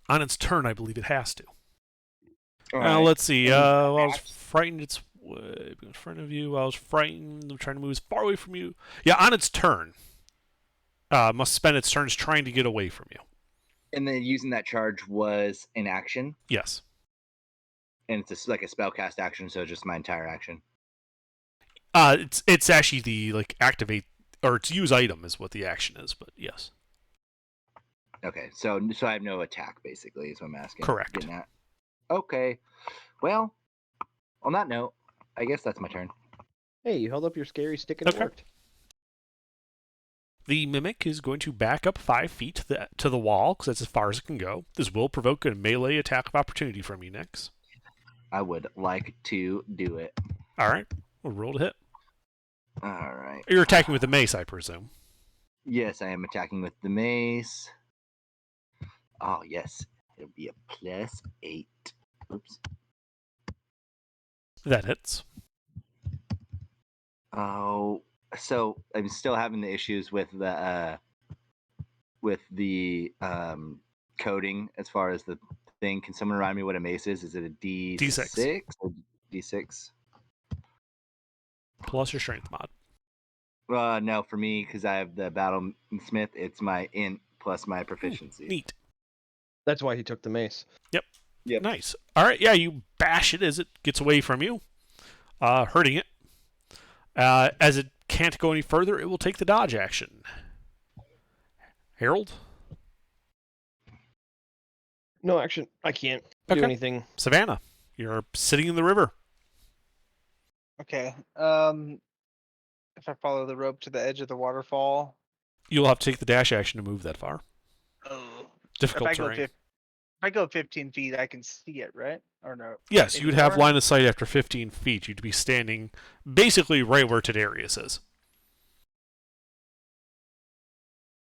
On its turn, I believe it has to. All Now, right. let's see. And While I was attacks? frightened, it's in front of you. While I was frightened, I'm trying to move as far away from you. Yeah, on its turn. Must spend its turns trying to get away from you. And then using that charge was an action, Yes. and it's like a spellcast action, so just my entire action. It's actually the activate or it's use item is what the action is, but yes. Okay, so I have no attack basically, is what I'm asking. Correct. Getting at. Okay, well, on that note, I guess that's my turn. Hey, you held up your scary stick and Okay. it worked. The mimic is going to back up 5 feet to the wall because that's as far as it can go. This will provoke a melee attack of opportunity from you, Nix. I would like to do it. All right, we'll roll to hit. All right. You're attacking with the mace, I presume. Yes, I am attacking with the mace. Oh yes, it'll be a +8. Oops. That hits. Oh, so I'm still having the issues with the coding as far as the thing. Can someone remind me what a mace is? Is it a D6? D6. Or D6? Plus your strength mod. No, for me, because I have the Battlesmith, it's my int plus my proficiency. Neat. That's why he took the mace. Yep. Nice. All right, yeah, you bash it as it gets away from you, hurting it. As it can't go any further, it will take the dodge action. Harold? No action. I can't do Okay. anything. Savannah, you're sitting in the river. Okay. If I follow the rope to the edge of the waterfall. You'll have to take the dash action to move that far. Oh. Difficult If terrain. if I go 15 feet, I can see it, right? Or no? Yes, you would have Anymore? line of sight after 15 feet. You'd be standing basically right where Tadarius is.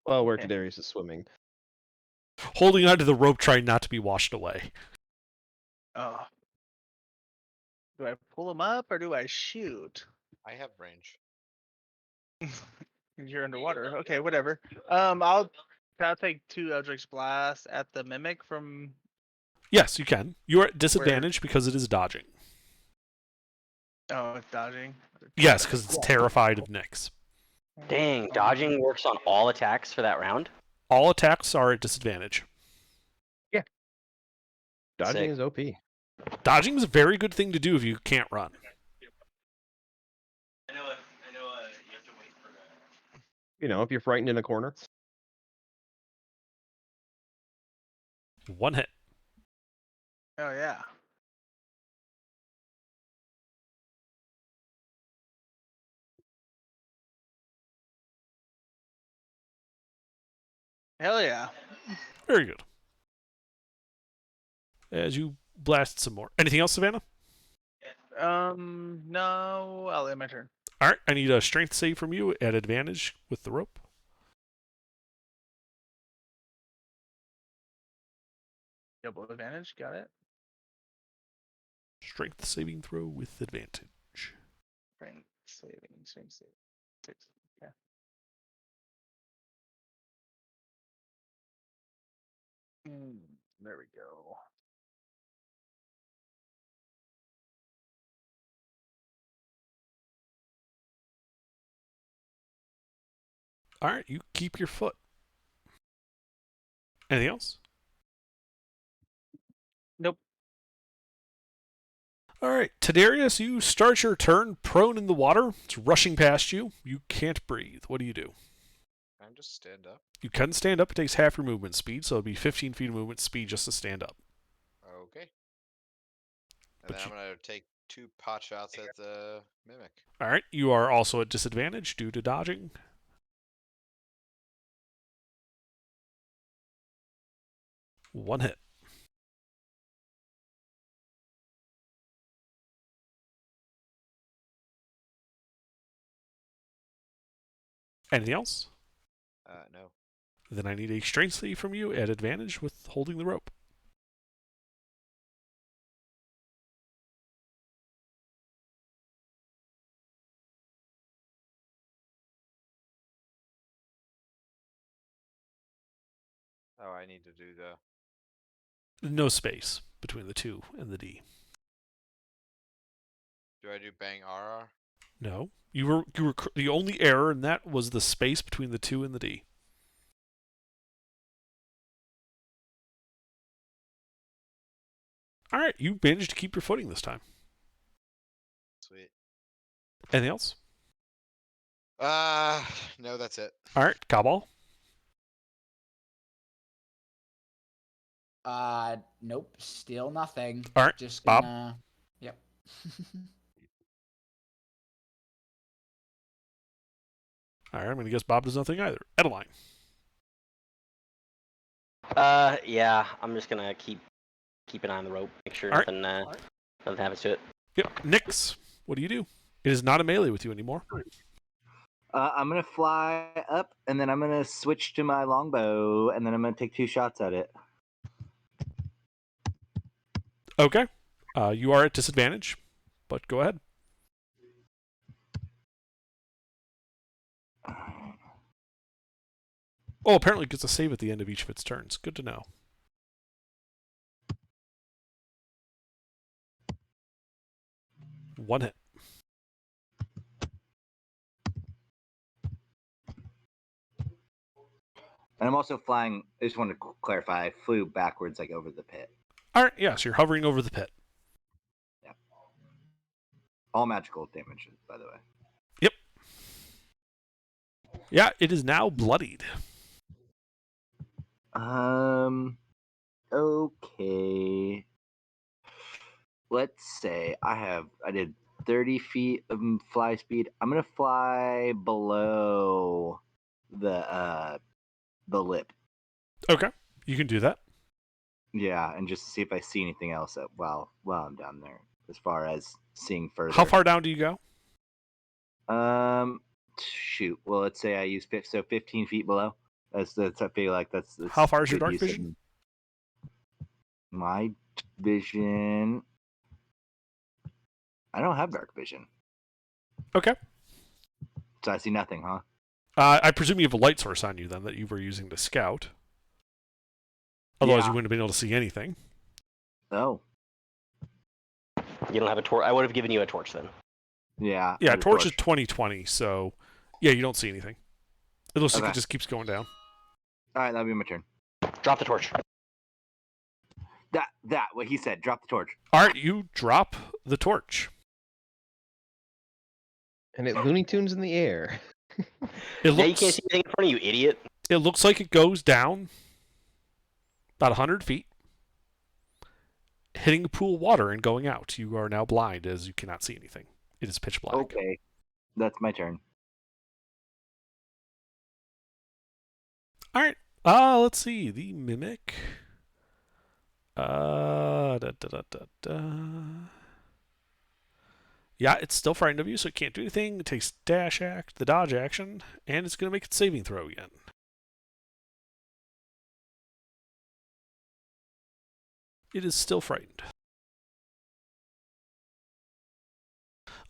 Well, where Okay. Kadarius is swimming. Holding onto the rope, trying not to be washed away. Oh. Do I pull him up or do I shoot? I have range. You're underwater. Okay, whatever. I'll take 2 Eldritch Blasts at the mimic from. Yes, you can. You're at disadvantage because it is dodging. Oh, it's dodging. Yes, because it's terrified of Nyx. Dang, dodging works on all attacks for that round? All attacks are at disadvantage. Dodging Sick. is OP. Dodging is a very good thing to do if you can't run. You know, if you're frightened in a corner. 1 hit. Oh yeah. Hell yeah. Very good. As you blast some more. Anything else, Savannah? No, I'll end my turn. All right, I need a strength save from you at advantage with the rope. Double advantage, got it. Strength saving throw with advantage. Strength saving. 6. Okay. There we go. All right, you keep your foot. Anything else? Nope. All right, Tadarius, you start your turn prone in the water. It's rushing past you. You can't breathe. What do? I'm just stand up. You can stand up. It takes half your movement speed, so it'll be 15 feet of movement speed just to stand up. Okay. And But then I'm gonna take 2 pot shots at the mimic. All right, you are also at disadvantage due to dodging. One hit. Anything else? No. Then I need a strength save from you at advantage with holding the rope. Oh, I need to do the. No space between the 2 and the D. Do I do bang RR? No. You were the only error, and that was the space between the 2 and the D. All right, you managed to keep your footing this time. Sweet. Anything else? No, that's it. All right, Cabal. Nope, still nothing. All right, Just Bob. gonna. Yep. All right, I'm going to guess Bob does nothing either. Edeline. Yeah, I'm just gonna keep an eye on the rope, make sure All right. nothing happens to it. Yep. Nyx, what do you do? It is not a melee with you anymore. I'm gonna fly up, and then I'm gonna switch to my longbow, and then I'm gonna take 2 shots at it. Okay. You are at disadvantage, but go ahead. Oh, apparently it gets a save at the end of each of its turns. Good to know. One hit. And I'm also flying. I just want to clarify. I flew backwards, like over the pit. All right, yes, you're hovering over the pit. Yeah. All magical damage, by the way. Yep. Yeah, it is now bloodied. Okay. Let's say I did 30 feet of fly speed. I'm gonna fly below the lip. Okay, you can do that. Yeah, and just see if I see anything else while I'm down there, as far as seeing further. How far down do you go? Shoot. Well, let's say I use 15 feet below. That's I feel like that's How far is your good dark use of- vision? My vision. I don't have dark vision, Okay. so I see nothing, huh? I presume you have a light source on you then that you were using to scout. Otherwise, Yeah. you wouldn't have been able to see anything. Oh, You don't have a torch. I would have given you a torch then. yeah. Yeah, I have a torch is 20/20, so yeah, you don't see anything. It looks like Okay. it just keeps going down. All right, that'll be my turn. Drop the torch. That what he said. Drop the torch. All right, you drop the torch. And it Looney Tunes in the air. It Now you looks can't see anything in front of you, idiot. it looks like it goes down about 100 feet, hitting a pool of water and going out. You are now blind as you cannot see anything. It is pitch black. Okay, that's my turn. All right. Let's see. The mimic. Yeah, it's still frightened of you, so it can't do anything. It takes the dodge action, and it's going to make its saving throw again. It is still frightened.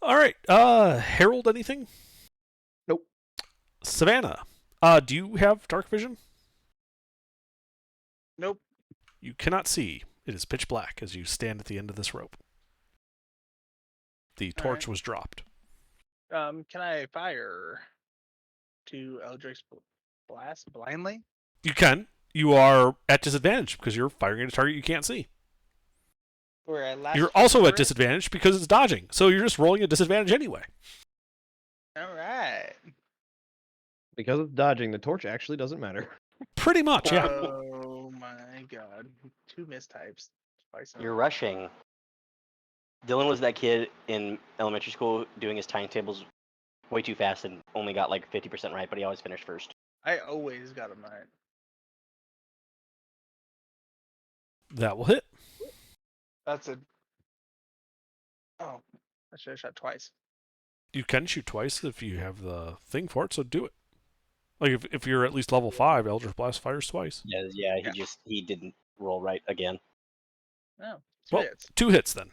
All right. Harold, anything? Nope. Savannah, do you have dark vision? Nope. You cannot see. It is pitch black as you stand at the end of this rope. The torch was dropped. Can I fire to Eldritch Blast blindly? You can. You are at disadvantage because you're firing at a target you can't see. Or I last You're also remember at it? disadvantage because it's dodging. So you're just rolling at disadvantage anyway. All right. Because of dodging, the torch actually doesn't matter. Pretty much, yeah. Oh my god. 2 mistypes. Twice in a You're row. rushing. Dylan was that kid in elementary school doing his timetables way too fast and only got like 50% right, but he always finished first. I always got them right. That will hit. That's a. Oh, I should have shot twice. You can shoot twice if you have the thing for it, so do it. Like if you're at least level 5, Eldritch Blast fires twice. Yeah, he didn't roll right again. No, Well, hits. 2 hits then.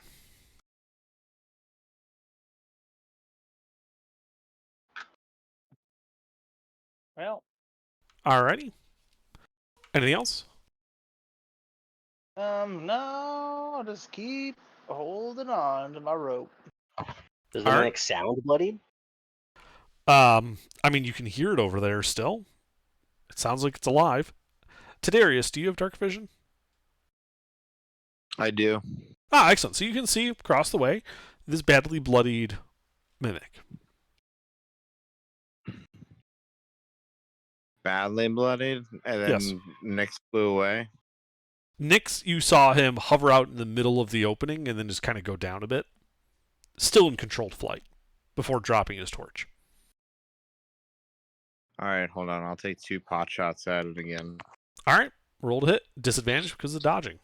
Well, Alrighty. Anything else? no, I'll just keep holding on to my rope. Does the All right. mimic sound bloodied? I mean, you can hear it over there still. It sounds like it's alive. Tadarius, do you have dark vision? I do. Ah, excellent. So you can see across the way this badly bloodied mimic. Badly bloodied, and then Yes. Nyx flew away. Nyx, you saw him hover out in the middle of the opening and then just kind of go down a bit. Still in controlled flight before dropping his torch. All right, hold on. I'll take 2 pot shots at it again. All right, roll to hit. Disadvantage because of dodging.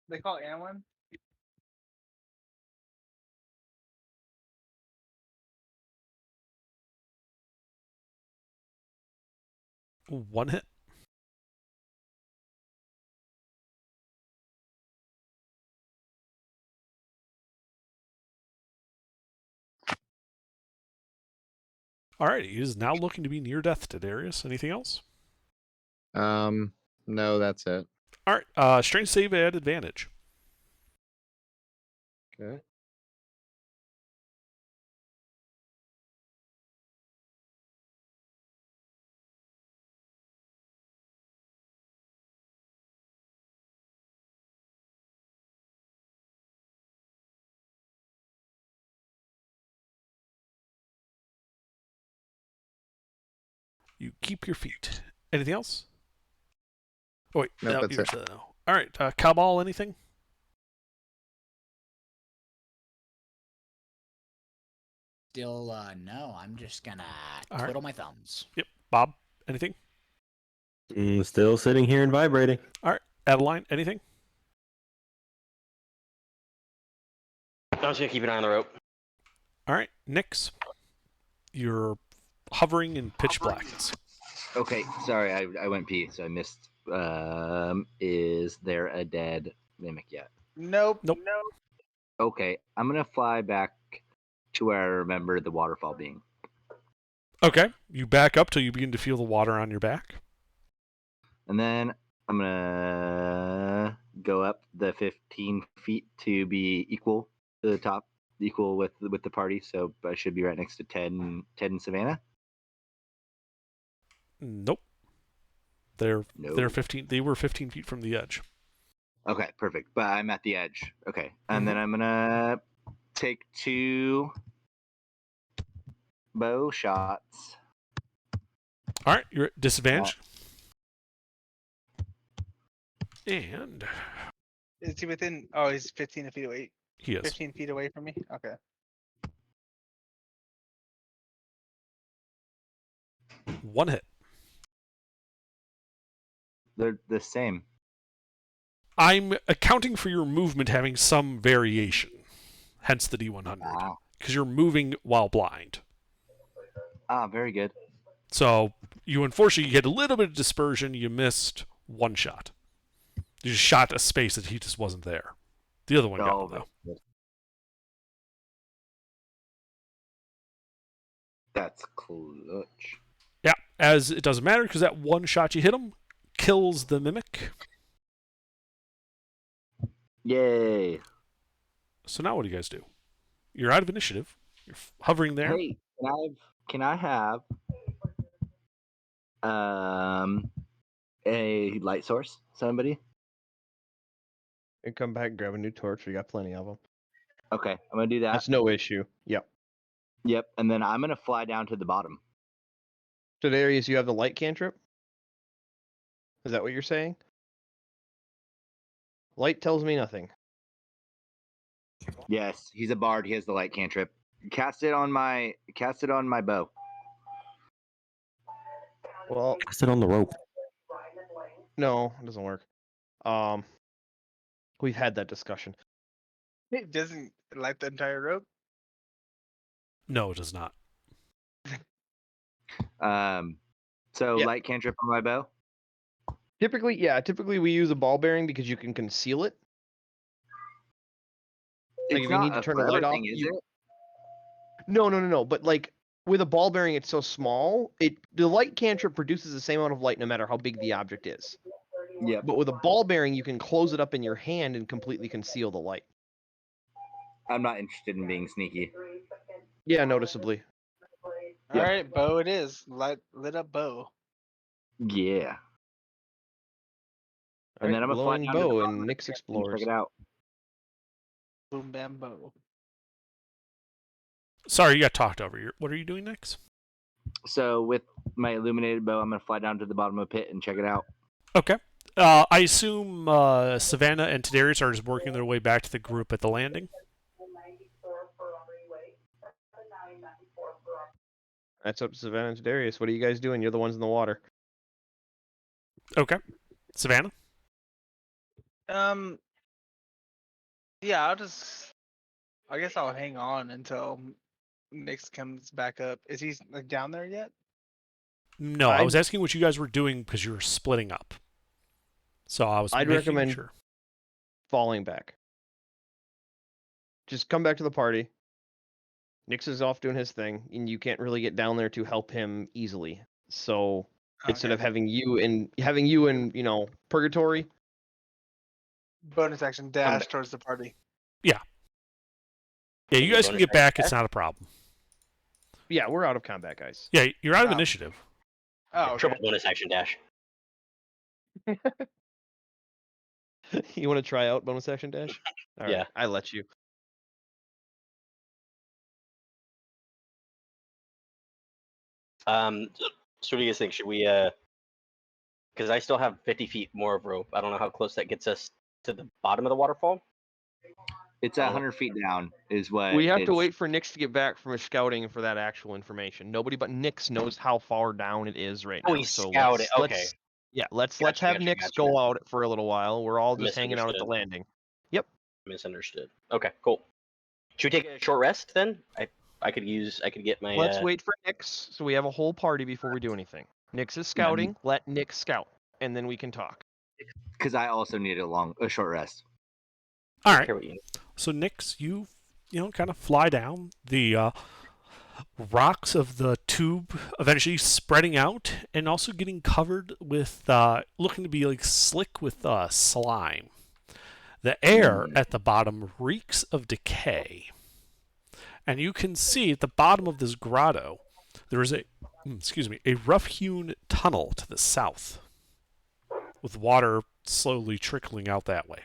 They call it Anlin? One hit. Alright, he is now looking to be near death to Darius. Anything else? No, that's it. Alright, strength save at advantage. Okay. You keep your feet. Anything else? Oh wait, Nope, no, that's you're it. still no. Alright, Cowball, anything? Still, no. I'm just gonna All right. twiddle my thumbs. Yep. Bob, anything? Still sitting here and vibrating. Alright, Adeline, anything? I'm just gonna keep an eye on the rope. Alright, Nyx. You're hovering in pitch blackness. Okay, sorry, I went pee, so I missed. Is there a dead mimic yet? Nope. Nope. Okay, I'm gonna fly back to where I remember the waterfall being. Okay, you back up till you begin to feel the water on your back. And then I'm gonna go up the 15 feet to be equal to the top, equal with the party. So I should be right next to Ted and Savannah. Nope. They're No. 15. They were 15 feet from the edge. Okay, perfect. But I'm at the edge. Okay, and Mm-hmm. then I'm gonna take 2 bow shots. All right, you're at disadvantage. And Is he within? Oh, he's 15 feet away. he is. 15 feet away from me. Okay. One hit. They're the same. I'm accounting for your movement having some variation, hence the D100, Wow. because you're moving while blind. Very good. So you unfortunately get a little bit of dispersion. You missed one shot. You just shot a space that he just wasn't there. The other one got him, though. Good. That's clutch. Yeah, as it doesn't matter because that one shot you hit him kills the mimic. Yay. So now what do you guys do? You're out of initiative. You're hovering there. Hey, can I have a light source? Somebody? And come back, grab a new torch. We got plenty of them. Okay, I'm gonna do that. That's no issue. Yep. Yep, and then I'm gonna fly down to the bottom. So Darius, you have the light cantrip? Is that what you're saying? Light tells me nothing. Yes, he's a bard. He has the light cantrip. Cast it on my bow. Well, Sit on the rope. no, it doesn't work. We've had that discussion. It doesn't light the entire rope. No, it does not. So Yeah. light cantrip on my bow. Typically we use a ball bearing because you can conceal it. Like It's if you not need to a turn a forever light off, thing, is it? No. But like with a ball bearing, it's so small. The light cantrip produces the same amount of light no matter how big the object is. Yep. But with a ball bearing, you can close it up in your hand and completely conceal the light. I'm not interested in being sneaky. Yeah, noticeably. All right, bow it is. Lit up bow. Yeah. And Alright, then I'm gonna fly glowing down to the bow bottom and of the Nyx pit and explores. check it out. Boom bam bow. Sorry, you got talked over. What are you doing next? So with my illuminated bow, I'm gonna fly down to the bottom of the pit and check it out. Okay. I assume Savannah and Tadarius are just working their way back to the group at the landing. That's up to Savannah and Darius. What are you guys doing? You're the ones in the water. Okay. Savannah? Yeah, I guess I'll hang on until Nyx comes back up. Is he like down there yet? No, I was asking what you guys were doing because you were splitting up. So I was I'd making recommend sure. falling back. Just come back to the party. Nyx is off doing his thing, and you can't really get down there to help him easily. So instead of having you in purgatory, Bonus action dash towards the party. Yeah, you guys can get back. It's not a problem. yeah, we're out of combat, guys. Yeah, you're out of Oh. initiative. Oh, okay. Triple bonus action dash. You want to try out bonus action dash? All right, Yeah. I let you. So what do you guys think? Should we because I still have 50 feet more of rope. I don't know how close that gets us to the bottom of the waterfall. It's 100 feet down, is what. We have to it's- wait for Nyx to get back from his scouting for that actual information. Nobody but Nyx knows how far down it is right now. Oh, he so scouted. let's, Okay. let's Gotcha, have gotcha, Nyx gotcha. go out for a little while. We're all just hanging out at the Misunderstood. landing. Misunderstood. Okay, cool. Should we take a short rest then? I could get my. Let's wait for Nyx, so we have a whole party before we do anything. Nyx is scouting. Let Nyx scout, and then we can talk. Because I also need a short rest. All right. Care what you- So Nyx, you kind of fly down the rocks of the tube, eventually spreading out and also getting covered with looking to be like slick with slime. The air at the bottom reeks of decay, and you can see at the bottom of this grotto there is a rough-hewn tunnel to the south, with water slowly trickling out that way.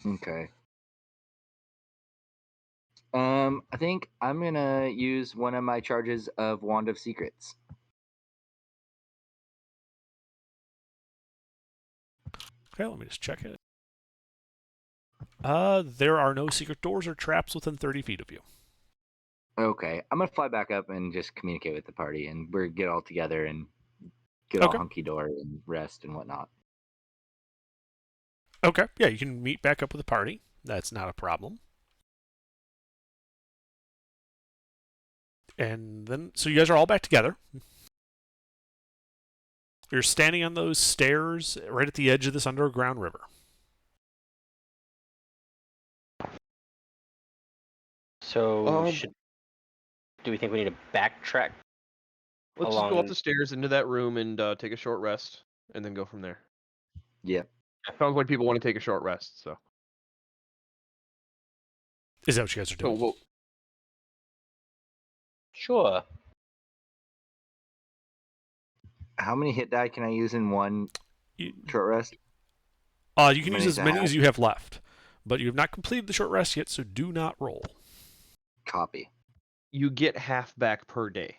Okay. I think I'm gonna use one of my charges of Wand of Secrets. Okay, let me just check it. There are no secret doors or traps within 30 feet of you. Okay, I'm gonna fly back up and just communicate with the party, and we're get all together and get all Okay. hunky dory and rest and whatnot. Okay, yeah, you can meet back up with the party. That's not a problem. And then, so you guys are all back together. You're standing on those stairs right at the edge of this underground river. So do we think we need to backtrack? Let's just go up along- the stairs into that room and take a short rest, and then go from there. Yep. Sounds like people want to take a short rest, so. Is that what you guys are doing? Sure. How many hit die can I use in one You- short rest? You can use Many as many to as you have left, but you have not completed the short rest yet, so do not roll. Copy. You get half back per day.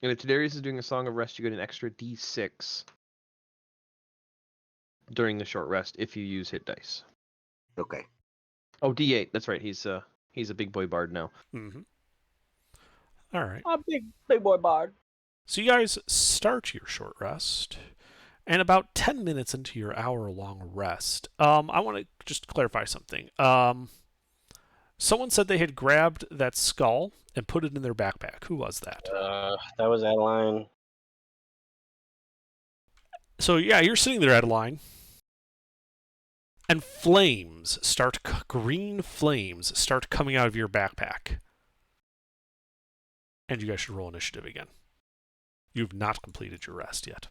And if Tadarius is doing a Song of Rest, you get an extra D6 during the short rest if you use hit dice. Okay. Oh, D8. That's right. He's a big boy bard now. Mm-hmm. All right. I'm big boy bard. So you guys start your short rest, and about 10 minutes into your hour-long rest, I want to just clarify something. Someone said they had grabbed that skull and put it in their backpack. Who was that? That was Adeline. So yeah, you're sitting there, Adeline, and green flames start coming out of your backpack. And you guys should roll initiative again. You've not completed your rest yet.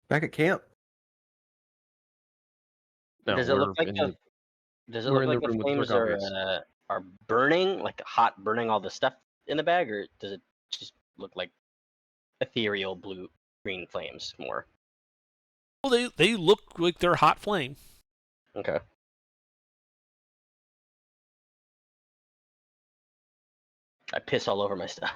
Back at camp. No, Does it look like in the, does it we're look in the like the room with flames Gorgobius. are burning, like hot, burning all the stuff in the bag, or does it just look like ethereal green flames more? Well, they look like they're hot flame. Okay. I piss all over my stuff.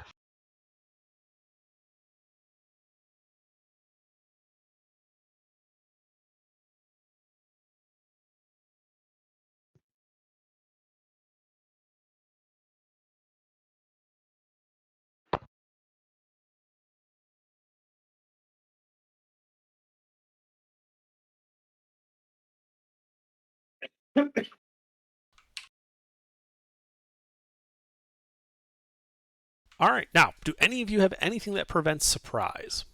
All right. Now, do any of you have anything that prevents surprise?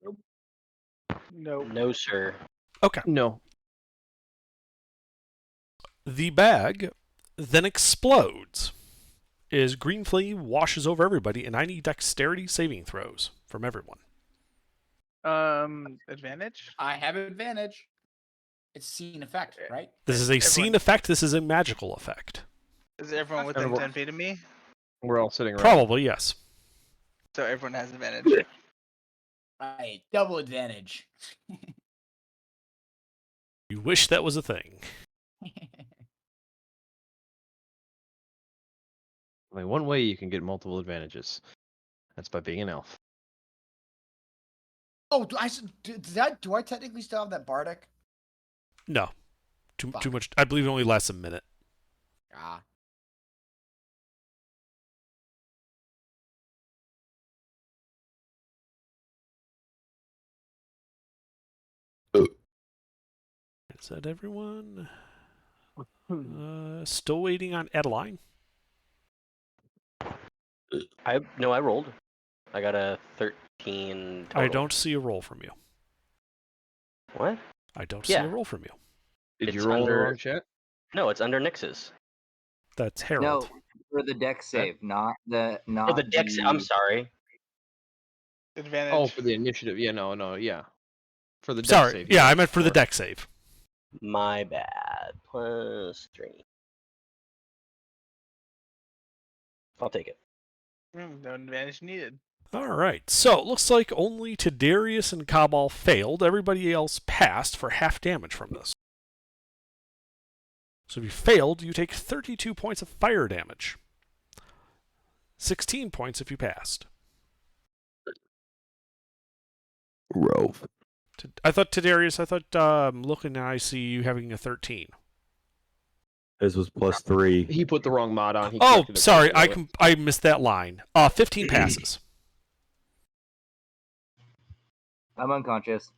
Nope. No, sir. Okay. No. The bag then explodes as green flame washes over everybody, and I need dexterity saving throws from everyone. Advantage? I have advantage. It's scene effect, right? This is a scene Everyone- effect. This is a magical effect. Is everyone within Everyone- 10 feet of me? We're all sitting around. Probably, yes. So everyone has advantage. Right, double advantage. You wish that was a thing. Only one way you can get multiple advantages. That's by being an elf. Oh, do I technically still have that bardic? No. Too Fuck. much. I believe it only lasts a minute. Ah. Is that everyone? Still waiting on Adeline. I rolled. I got a 13 total. I don't see a roll from you. What? I don't see Yeah. a roll from you. Did It's you roll under- the wrong chat? No, it's under Nyx's. That's Harold. No, for the deck save, not the not Oh, the dex. I'm sorry. Advantage. Oh, for the initiative. Yeah, no, yeah. For the deck Sorry. save. Yeah, I meant for the deck save. My bad. +3. I'll take it. No advantage needed. All right. So it looks like only Tadarius and Cabal failed. Everybody else passed for half damage from this. So if you failed, you take 32 points of fire damage. 16 points if you passed. Rove. I thought Tadarius, looking and I see you having a 13. His was +3. He put the wrong mod on. He Oh, corrected it sorry, before. I missed that line. 15 passes. I'm unconscious.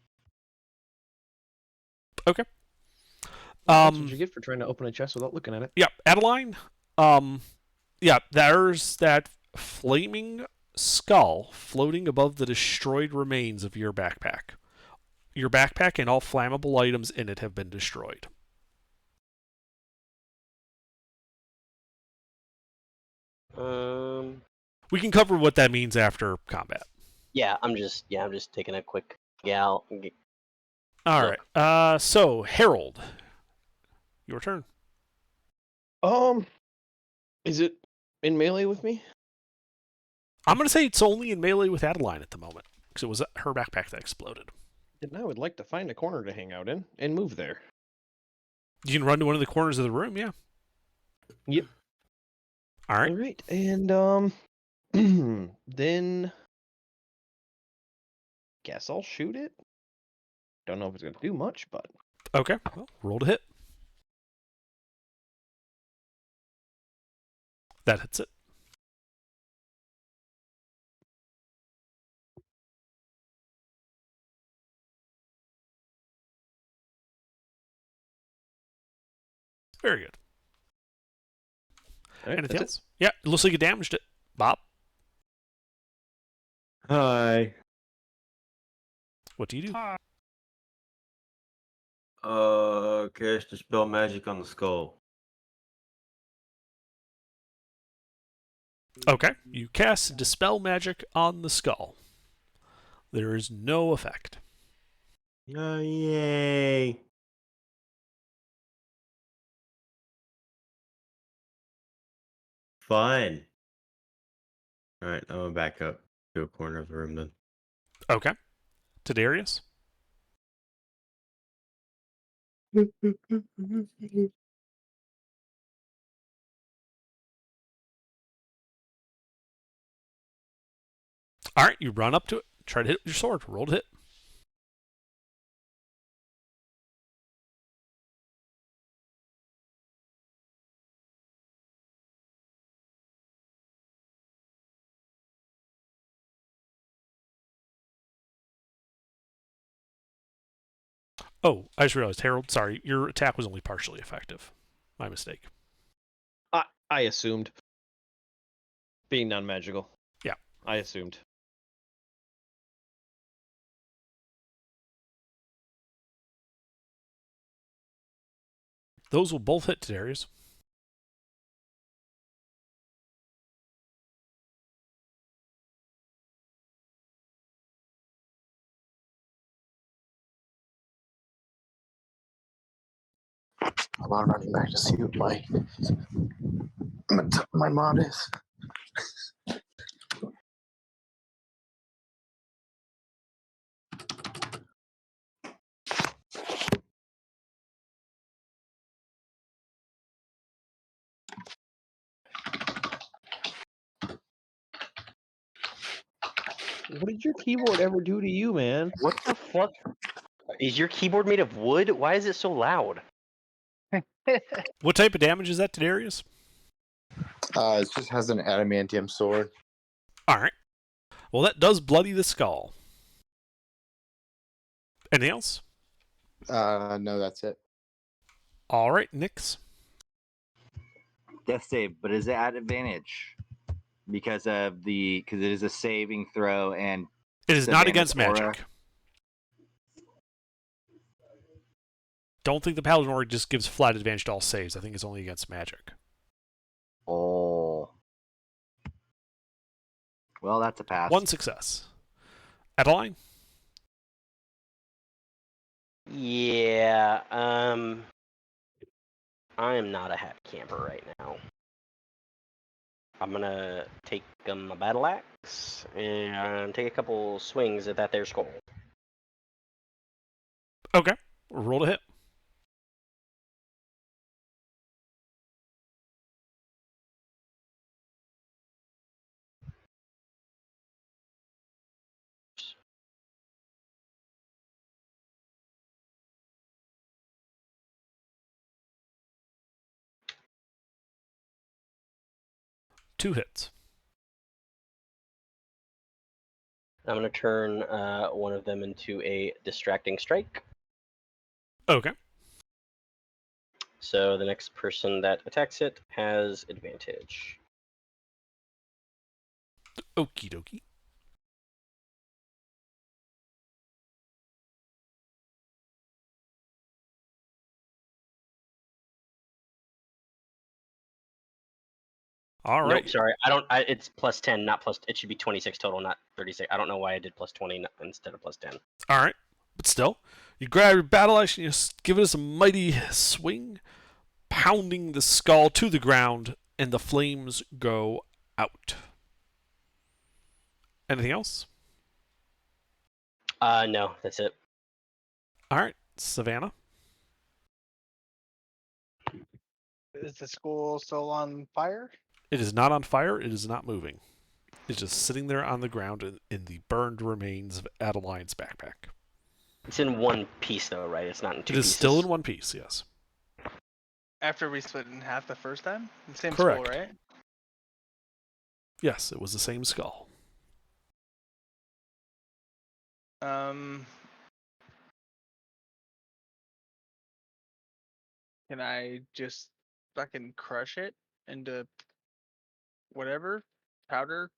Okay. That's what you get for trying to open a chest without looking at it. Yeah, Adeline. Yeah, there's that flaming skull floating above the destroyed remains of your backpack. Your backpack and all flammable items in it have been destroyed. We can cover what that means after combat. Yeah, I'm just taking a quick gal. All right. So Harold, your turn. Is it in melee with me? I'm going to say it's only in melee with Adeline at the moment, because it was her backpack that exploded. And I would like to find a corner to hang out in and move there. You can run to one of the corners of the room, yeah. Yep. All right. All right, and then guess I'll shoot it. Don't know if it's gonna do much, but Okay. Well, roll to hit. That hits it. Very good. all right, Anything that's else? Yeah, it looks like you damaged it. Bob, Hi. what do you do? Cast Dispel Magic on the skull. Okay. You cast Dispel Magic on the skull. There is no effect. Oh, yay. Fine. Alright, I'm gonna back up to a corner of the room then. Okay. To Darius. All right, you run up to it. Try to hit with your sword. Roll to hit. Oh, I just realized, Harold, sorry, your attack was only partially effective. My mistake. I assumed. Being non-magical. Yeah. I assumed. Those will both hit Darius. I'm not running back to see what my mod is. What did your keyboard ever do to you, man? What the fuck? Is your keyboard made of wood? Why is it so loud? What type of damage is that to Darius? It just has an adamantium sword. All right. Well, that does bloody the skull. Anything else? No, that's it. All right, Nyx. Death save, but is it at advantage? Because it is a saving throw and It is not Savannah's against aura. magic. Don't think the Paladin Aura just gives flat advantage to all saves. I think it's only against magic. Oh. Well, that's a pass. One success. Adeline? Yeah, I am not a happy camper right now. I'm gonna take my battle axe and take a couple swings at that there skull. Okay. Roll to hit. Two hits. I'm gonna turn one of them into a distracting strike. Okay. So the next person that attacks it has advantage. Okie dokie. All right. Nope, sorry. It's plus 10, not plus. It should be 26 total, not 36. I don't know why I did plus 20 instead of plus 10. All right. But still, you grab your battle axe and you give it a mighty swing, pounding the skull to the ground, and the flames go out. Anything else? No, that's it. All right, Savannah. Is the school still on fire? It is not on fire. It is not moving. It's just sitting there on the ground in the burned remains of Adeline's backpack. It's in one piece, though, right? It's not in two It is pieces. still in one piece, yes. After we split in half the first time? The same Correct. school, right? Yes, it was the same skull. Can I just fucking crush it into whatever powder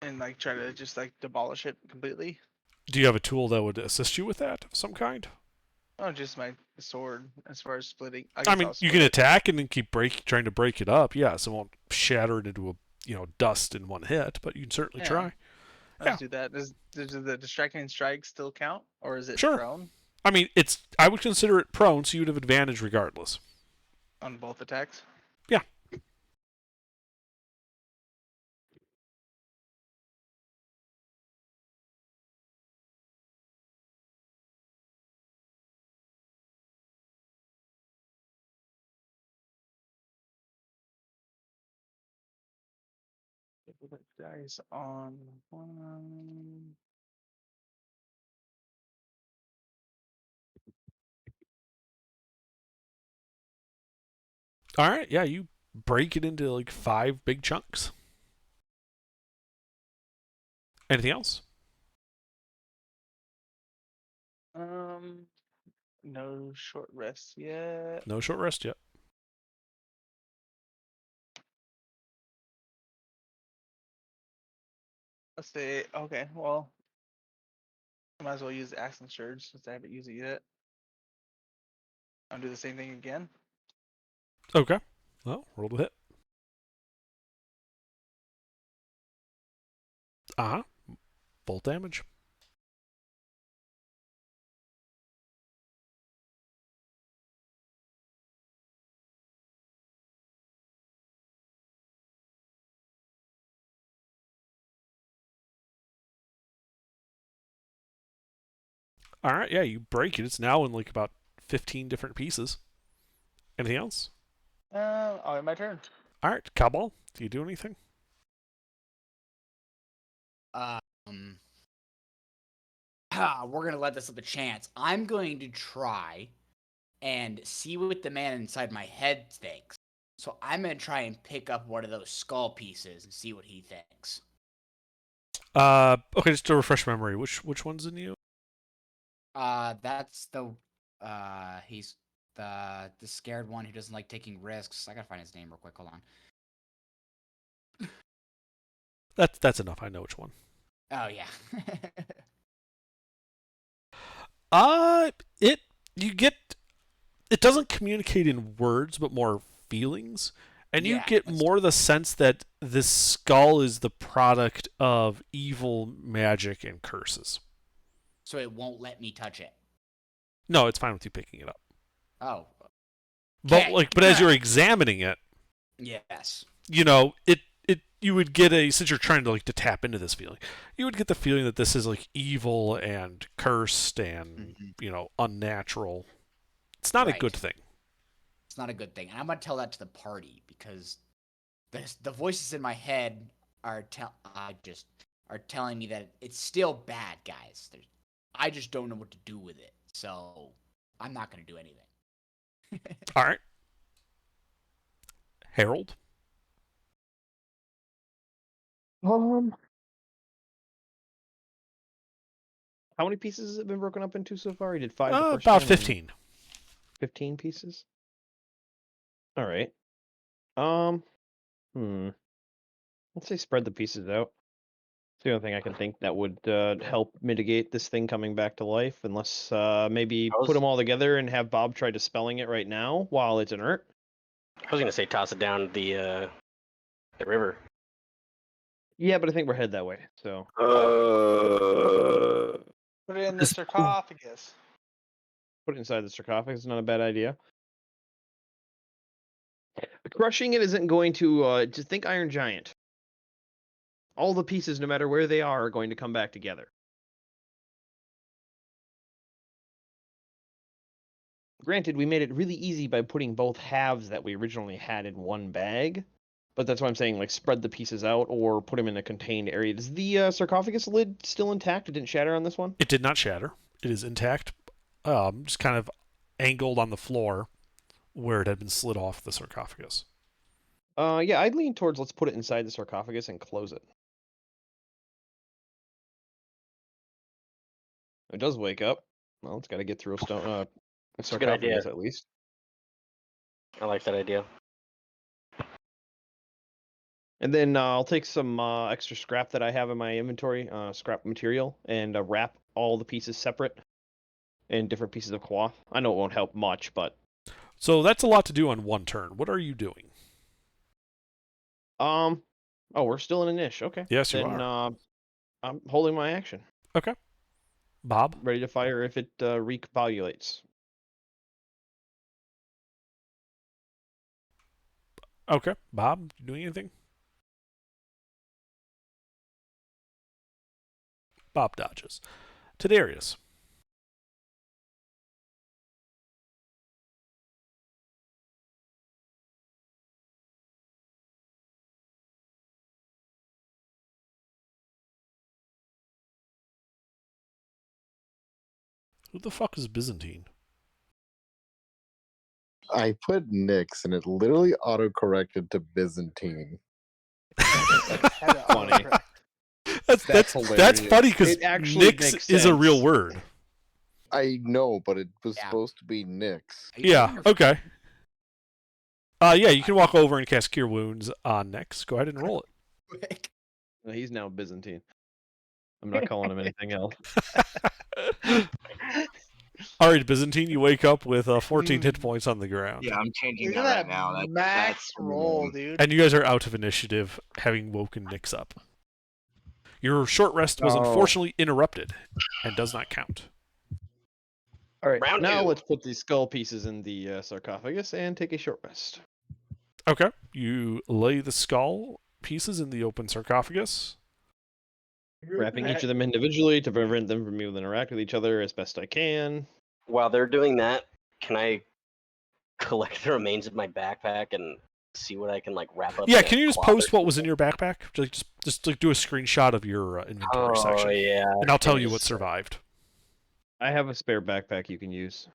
and like try to just like demolish it completely? Do you have a tool that would assist you with that of some kind? Oh, just my sword as far as splitting. I guess mean, I'll you split can it. attack and then keep trying to break it up. Yes, it won't shatter it into dust in one hit, but you can certainly Yeah. try. Let's do that. Does the distracting strike still count, or is it Sure. prone I mean, I would consider it prone, so you'd have advantage regardless. on both attacks? Yeah. Dice on one. All right, yeah, you break it into like 5 big chunks. Anything else? No short rest yet. No short rest yet. Let's say okay. Well, I might as well use Axe and Surge since I haven't used it yet. I'll do the same thing again. Okay. Well, roll to hit. Bolt damage. All right, yeah, you break it. It's now in like about 15 different pieces. Anything else? Oh, my turn. All right, Cabal, do you do anything? We're gonna let this up a chance. I'm going to try and see what the man inside my head thinks. So I'm gonna try and pick up one of those skull pieces and see what he thinks. Okay, just to refresh memory, which one's in you? That's the he's the scared one who doesn't like taking risks. I gotta find his name real quick. Hold on. That's enough. I know which one. Oh yeah. It doesn't communicate in words, but more feelings, and you Yeah, get that's- more the sense that this skull is the product of evil magic and curses. So it won't let me touch it. No, it's fine with you picking it up. Oh. But Okay. but as you're examining it, Yes. you would get since you're trying to to tap into this feeling, you would get the feeling that this is like evil and cursed and unnatural. It's not a Right. good thing. It's not a good thing. And I'm gonna tell that to the party because the voices in my head are telling me that it's still bad, guys. I just don't know what to do with it. So I'm not gonna do anything. All right, Harold. How many pieces has it been broken up into so far? He did 5 the first About time and 15. 15 pieces. All right. Let's say spread the pieces out. It's the only thing I can think that would help mitigate this thing coming back to life, unless maybe put them all together and have Bob try dispelling it right now while it's inert. I was gonna say toss it down the river. Yeah, but I think we're headed that way. So Put it in the sarcophagus. put it inside the sarcophagus is not a bad idea. Crushing it isn't going to just think Iron Giant. all the pieces, no matter where they are going to come back together. Granted, we made it really easy by putting both halves that we originally had in one bag, but that's why I'm saying, like, spread the pieces out or put them in a contained area. Is the sarcophagus lid still intact? It didn't shatter on this one? It did not shatter. It is intact, just kind of angled on the floor where it had been slid off the sarcophagus. Yeah, I'd lean towards let's put it inside the sarcophagus and close it. It does wake up. Well, it's got to get through a stone, a good sarcophagus idea. at least. I like that idea. And then I'll take some extra scrap that I have in my inventory, scrap material, and wrap all the pieces separate in different pieces of cloth. I know it won't help much, but... So that's a lot to do on one turn. What are you doing? Oh, we're still in a niche. Okay. Yes, you then, are. I'm holding my action. Okay. Bob? Ready to fire if it recapitulates. Okay. Bob, doing anything? Bob dodges. Tadarius. Who the fuck is Byzantine? I put Nyx and it literally auto-corrected to Byzantine. Funny. That's hilarious. funny because It actually Nyx makes is a real sense. word. I know, but it was Yeah. supposed to be Nyx. Yeah, okay. Yeah, you can walk over and cast Cure Wounds on Nyx. Go ahead and roll it. Well, he's now Byzantine. I'm not calling him anything else. All right, Byzantine, you wake up with 14 hit points on the ground. Yeah, I'm changing Look that at right that now. max That's roll, dude. And you guys are out of initiative, having woken Nyx up. Your short rest was Oh. unfortunately interrupted and does not count. All right, Round now two. let's put these skull pieces in the sarcophagus and take a short rest. Okay. You lay the skull pieces in the open sarcophagus. Wrapping each of them individually to prevent them from being able to interact with each other as best I can. While they're doing that, can I collect the remains of my backpack and see what I can like wrap up? Yeah, in a can you just cloth or post what was in something? your backpack? Just like do a screenshot of your inventory Oh section, yeah. and I'll tell you what Yes. survived. I have a spare backpack you can use.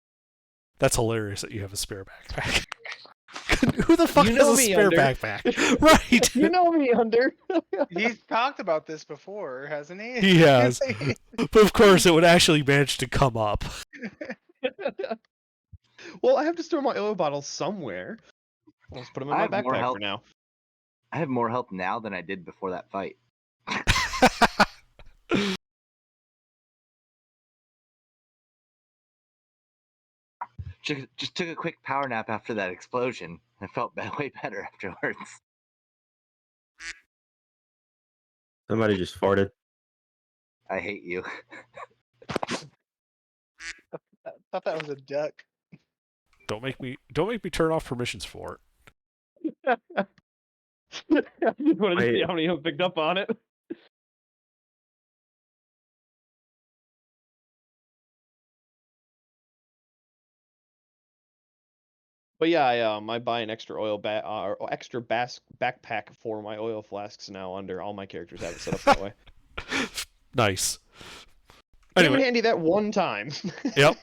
That's hilarious that you have a spare backpack. Who the fuck You has know a me, spare Under. backpack? Right. You know me, Under. He's talked about this before, hasn't he? He has. But of course, it would actually manage to come up. Well, I have to store my oil bottles somewhere. Let's put them in I my have more backpack health. for now. I have more health now than I did before that fight. Just took a quick power nap after that explosion. I felt way better afterwards. Somebody just farted. I hate you. I thought that was a duck. Don't make me turn off permissions for it. I just wanted to see Wait. how many of them picked up on it. But yeah, I buy an extra oil backpack for my oil flasks now. Under all my characters have it set up that way. Nice. Came in Anyway, handy that one time. yep.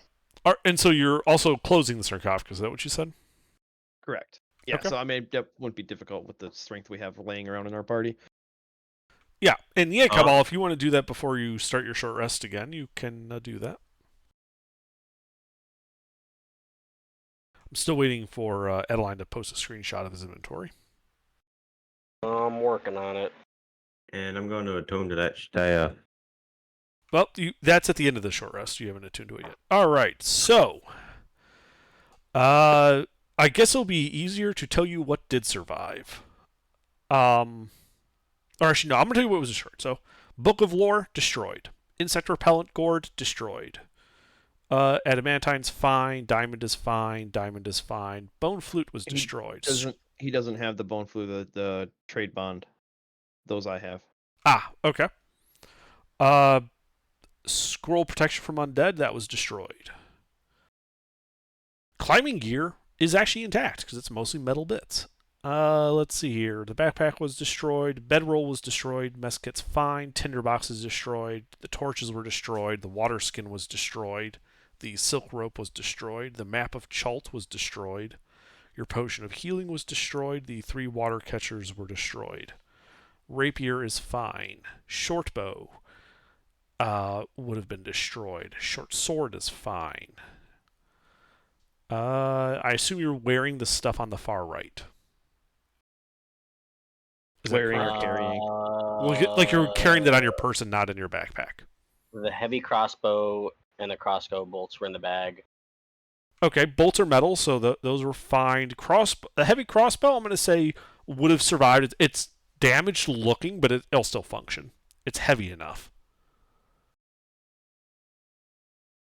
And so you're also closing the sarcophagus. Is that what you said? Correct. Yeah. Okay. So I mean, that wouldn't be difficult with the strength we have laying around in our party. Yeah. And yeah, Cabal, if you want to do that before you start your short rest again, you can do that. I'm still waiting for Edeline to post a screenshot of his inventory. I'm working on it. And I'm going to attune to that staff. Well, that's at the end of the short rest. You haven't attuned to it yet. All right. So, I guess it'll be easier to tell you what did survive. Or actually, no. I'm gonna tell you what was destroyed. So, Book of Lore destroyed. Insect Repellent Gourd destroyed. Adamantine's fine. Diamond is fine. Diamond is fine. Bone Flute was destroyed. He doesn't have the bone flu, the trade bond. Those I have. Ah, okay. Scroll protection from undead, that was destroyed. Climbing gear is actually intact because it's mostly metal bits. Let's see here. The backpack was destroyed. Bedroll was destroyed. Mess kit's fine. Tinderbox is destroyed. The torches were destroyed. The water skin was destroyed. The silk rope was destroyed. The map of Chult was destroyed. Your potion of healing was destroyed. The 3 water catchers were destroyed. Rapier is fine. Short bow would have been destroyed. Short sword is fine. I assume you're wearing the stuff on the far right. Is that Wearing or correct? carrying. Like you're carrying that on your person, not in your backpack. The heavy crossbow and the crossbow bolts were in the bag. Okay, bolts are metal, so those were fine. The heavy crossbow, I'm going to say, would have survived. It's damaged looking, but it'll still function. It's heavy enough.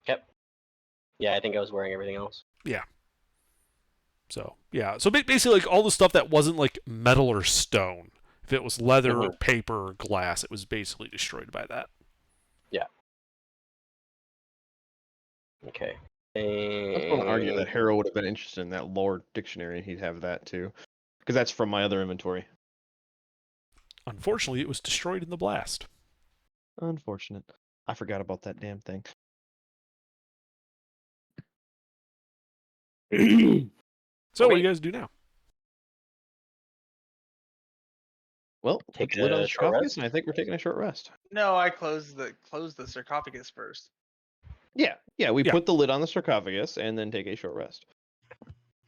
Yep. Yeah, I think I was wearing everything else. Yeah. So, yeah. So basically, like, all the stuff that wasn't, like, metal or stone. If it was leather, or paper, or glass, it was basically destroyed by that. Yeah. Okay. I was going to argue that Harrow would have been interested in that lore dictionary. He'd have that too, because that's from my other inventory. Unfortunately, it was destroyed in the blast. Unfortunate. I forgot about that damn thing. So what do you guys do now? Well, Take put the lid on a the short sarcophagus, rest? and I think we're taking a short rest. No, I closed the sarcophagus first. Yeah, we Yeah. put the lid on the sarcophagus and then take a short rest.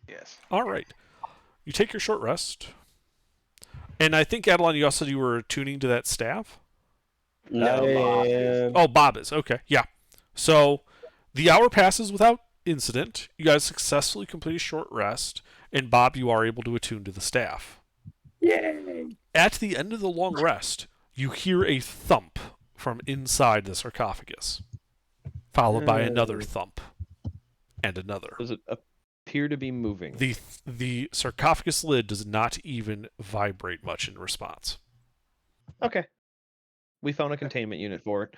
Yes. All right. You take your short rest. And I think, Adeline, you also said you were attuning to that staff? No, Bob is- Oh, Bob is. Okay, yeah. So the hour passes without incident. You guys successfully complete a short rest. And Bob, you are able to attune to the staff. Yay! At the end of the long rest, you hear a thump from inside the sarcophagus, followed by another thump, and another. Does it appear to be moving? The sarcophagus lid does not even vibrate much in response. Okay. We found a containment unit for it.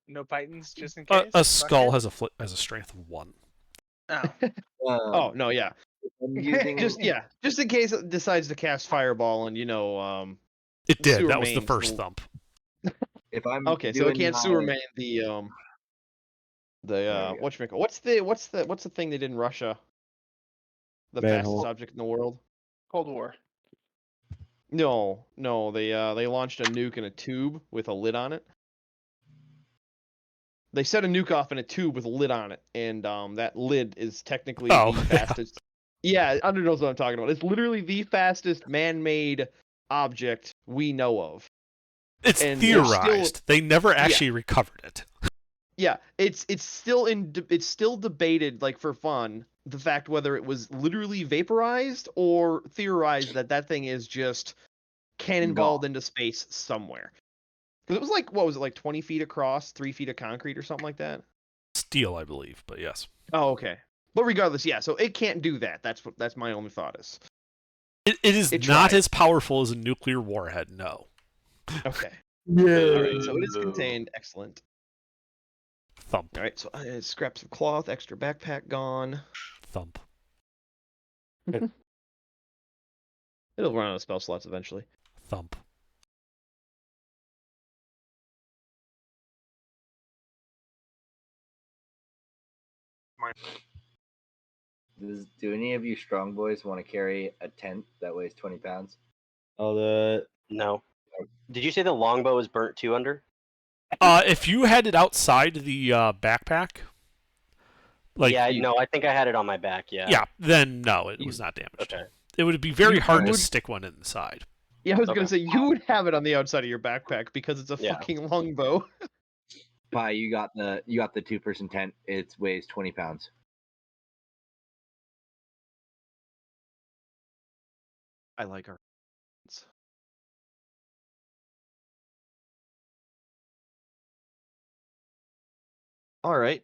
No pythons, just in case. A skull has a strength of 1. Oh. Oh no, yeah. I'm using Just in case it decides to cast fireball and It did. sewer That was the mains first will- thump. if I'm Okay, so it doing can't my- sewer main the There we go. whatchamacallit. What's the thing they did in Russia? The Manhole. fastest object in the world? Cold War. No, they launched a nuke in a tube with a lid on it. They set a nuke off in a tube with a lid on it, and that lid is technically Oh, the yeah. fastest. Yeah, Under knows what I'm talking about. It's literally the fastest man-made object we know of. It's And they're still- theorized. They never actually recovered it. Yeah, it's still debated, like, for fun, the fact whether it was literally vaporized or theorized that thing is just cannonballed into space somewhere. Because it was like, what was it, like 20 feet across, 3 feet of concrete or something like that? Steel, I believe, but yes. Oh, okay. But regardless, yeah, so it can't do that. That's my only thought is. It is It not tried. as powerful as a nuclear warhead, no. Okay. Yeah. Alright, so it is contained. Excellent. Thump. Alright, so scraps of cloth, extra backpack gone. Thump. It'll run out of spell slots eventually. Thump. Do any of you strong boys want to carry a tent that weighs 20 pounds? No. Did you say the longbow is burnt too under? If you had it outside the backpack, like yeah, no, I think I had it on my back. Yeah. yeah, then no, it was not damaged. Okay. It would be very hard to would- stick one inside. Yeah, I was Okay. gonna say you would have it on the outside of your backpack because it's a Yeah. fucking longbow. Pi, you got the 2-person tent. It weighs 20 pounds. I like our. All right.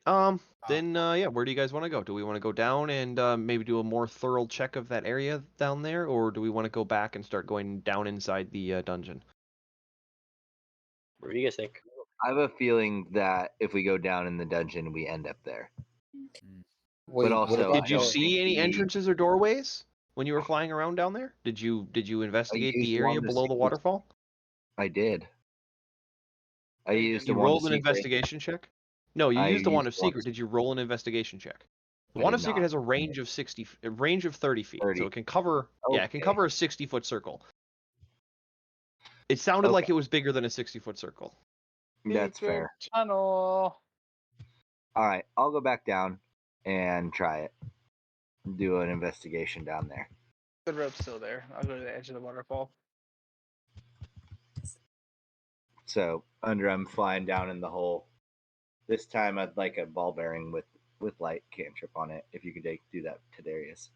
Then yeah, where do you guys want to go? Do we want to go down and maybe do a more thorough check of that area down there, or do we want to go back and start going down inside the dungeon? What do you guys think? I have a feeling that if we go down in the dungeon, we end up there. Wait, also, what about Did you don't see think any he- entrances or doorways when you were flying around down there? Did you investigate used the area one of the below the secrets- waterfall? I did. I You used didn't- a You wand rolled of an secret. investigation check? No, you I used the wand of used wand of secret. Did you roll an investigation check? The I wand did of secret not. has a range of a range of 30 feet, 30. so it can cover. Yeah, it can Okay. cover a 60-foot circle. It sounded like Okay. it was bigger than a 60-foot circle. That's Secret fair. Tunnel. All right, I'll go back down and try it. Do an investigation down there. The rope's still there. I'll go to the edge of the waterfall. So I'm flying down in the hole. This time I'd like a ball bearing with light cantrip on it. If you could do that to Darius.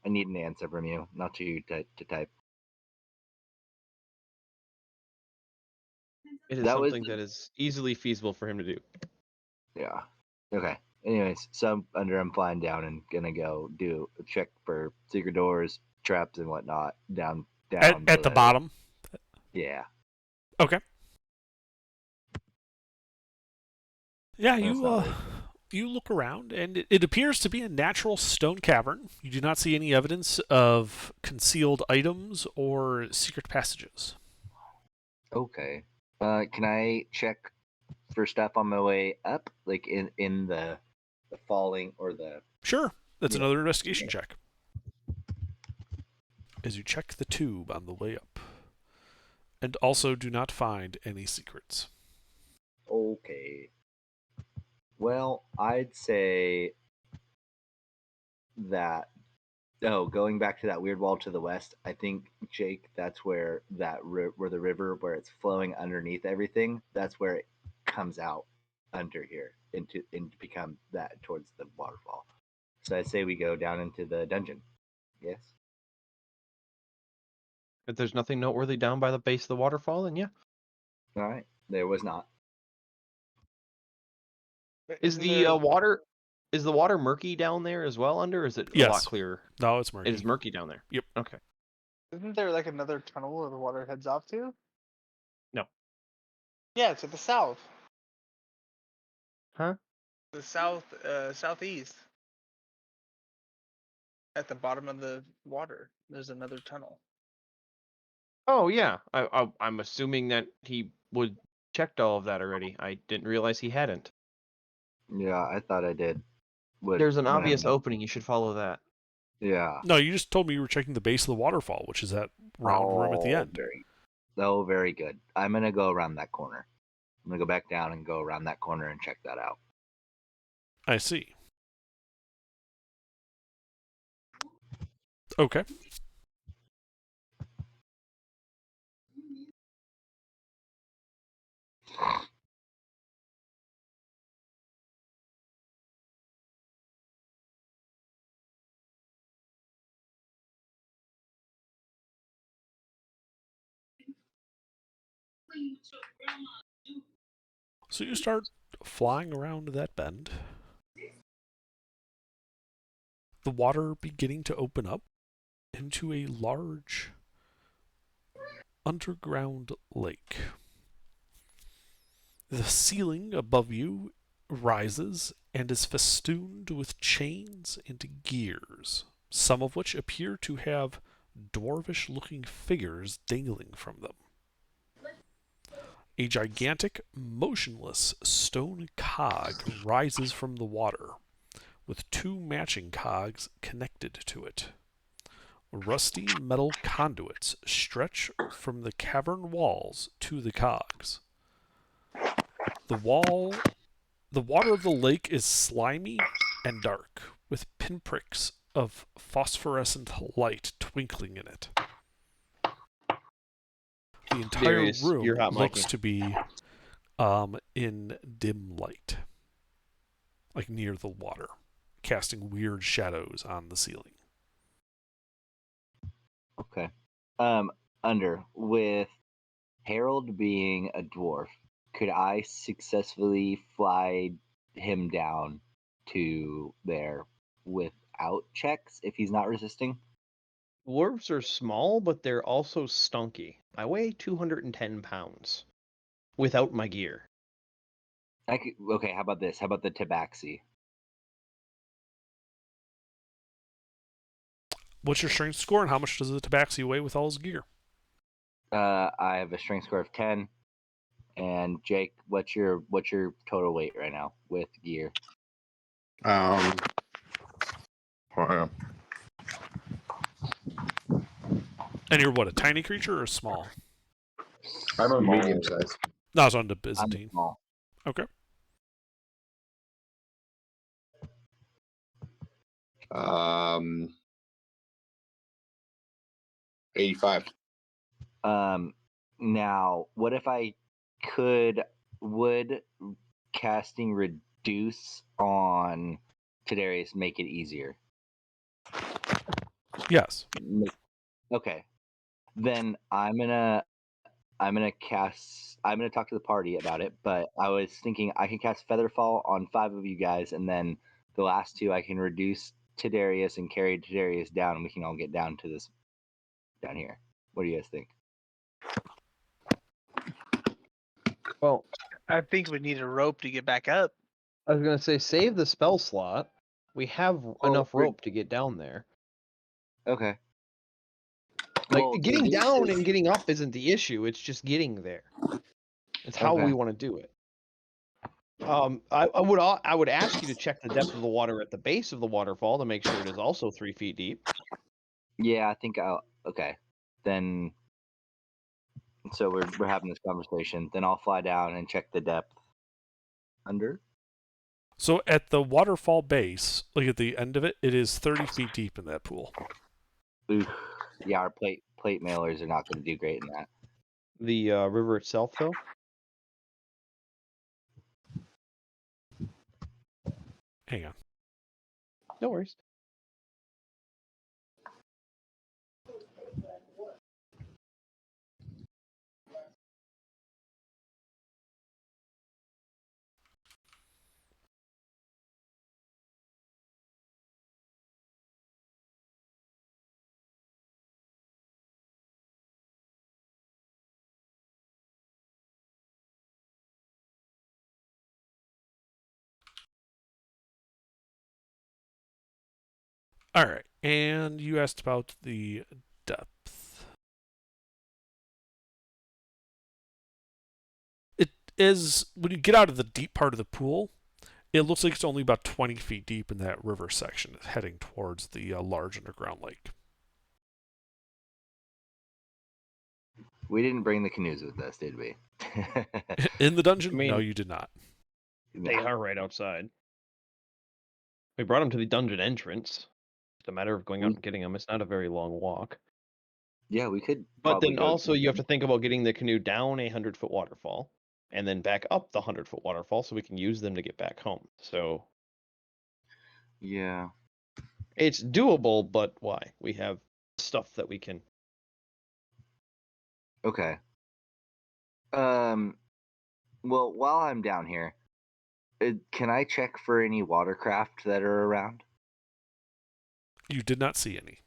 I need an answer from you, not to you to type. It is That was something that is easily feasible for him to do. Yeah. Okay. Anyways, so I'm flying down and gonna go do a check for secret doors, traps, and whatnot down At the below. bottom. Yeah. Okay. Yeah, That's you not really you look around, and it appears to be a natural stone cavern. You do not see any evidence of concealed items or secret passages. Okay. Can I check for stuff on my way up, like in the falling or the? Sure, that's Yeah. another investigation check. As you check the tube on the way up, and also do not find any secrets. Okay. Well, I'd say that. Oh, going back to that weird wall to the west, I think Jake, that's where where the river where it's flowing underneath everything. That's where it comes out under here into become that towards the waterfall. So I say we go down into the dungeon. Yes. If there's nothing noteworthy down by the base of the waterfall, then yeah. All right. There was not. Is the water murky down there as well under, or is it a lot Yes. clearer? No, it's murky. It is murky down there. Yep. Okay. Isn't there like another tunnel where the water heads off to? No. Yeah, to the south. Huh? The southeast. At the bottom of the water, there's another tunnel. Oh yeah. I'm assuming that he would checked all of that already. I didn't realize he hadn't. Yeah, I thought I did. There's an when I- obvious opening. You should follow that. Yeah. No, you just told me you were checking the base of the waterfall, which is that round room at the end. Very good. I'm gonna go around that corner. I'm gonna go back down and go around that corner and check that out. I see. Okay. So you start flying around that bend. The water beginning to open up into a large underground lake. The ceiling above you rises and is festooned with chains and gears, some of which appear to have dwarvish-looking figures dangling from them. A gigantic, motionless stone cog rises from the water, with two matching cogs connected to it. Rusty metal conduits stretch from the cavern walls to the cogs. The water of the lake is slimy and dark, with pinpricks of phosphorescent light twinkling in it. The entire Darius, room you're hot looks micing. to be in dim light, like near the water, casting weird shadows on the ceiling. Okay. With Harold being a dwarf, could I successfully fly him down to there without checks if he's not resisting? Dwarves are small, but they're also stunky. I weigh 210 pounds without my gear. Okay, how about this? How about the tabaxi? What's your strength score, and how much does the tabaxi weigh with all his gear? I have a strength score of 10. And Jake, what's your total weight right now with gear? Hold on. And you're what, a tiny creature or small? I'm a Small. medium size. No, I was on the I'm Byzantine. small. Okay. Um, 85. Now, what if I would casting reduce on Tadarius make it easier? Yes. Okay. Then I'm gonna talk to the party about it, but I was thinking I can cast Featherfall on 5 of you guys, and then the last 2 I can reduce Tadarius and carry Tadarius down, and we can all get down to this down here. What do you guys think? Well, I think we need a rope to get back up. I was gonna say save the spell slot. We have enough rope to get down there. Okay. Like Well, getting reduce down is- and getting up isn't the issue. It's just getting there. It's how Okay. we want to do it. I would ask you to check the depth of the water at the base of the waterfall to make sure it is also 3 feet deep. Yeah, I think okay. Then so we're having this conversation. Then I'll fly down and check the depth under. So at the waterfall base, like at the end of it, it is 30 feet deep in that pool. Oof. Yeah, our plate mailers are not going to do great in that. The river itself, though. Hang on. No worries. All right. And you asked about the depth. It is, when you get out of the deep part of the pool, it looks like it's only about 20 feet deep in that river section, heading towards the large underground lake. We didn't bring the canoes with us, did we? In the dungeon? I mean- No, you did not. They are right outside. We brought them to the dungeon entrance. It's a matter of going out and getting them. It's not a very long walk. Yeah, we could. But probably then go also get you have them. to think about getting the canoe down a 100-foot waterfall and then back up the 100-foot waterfall so we can use them to get back home. So Yeah. it's doable, but why? We have stuff that we can. Okay. Well, while I'm down here, can I check for any watercraft that are around? You did not see any.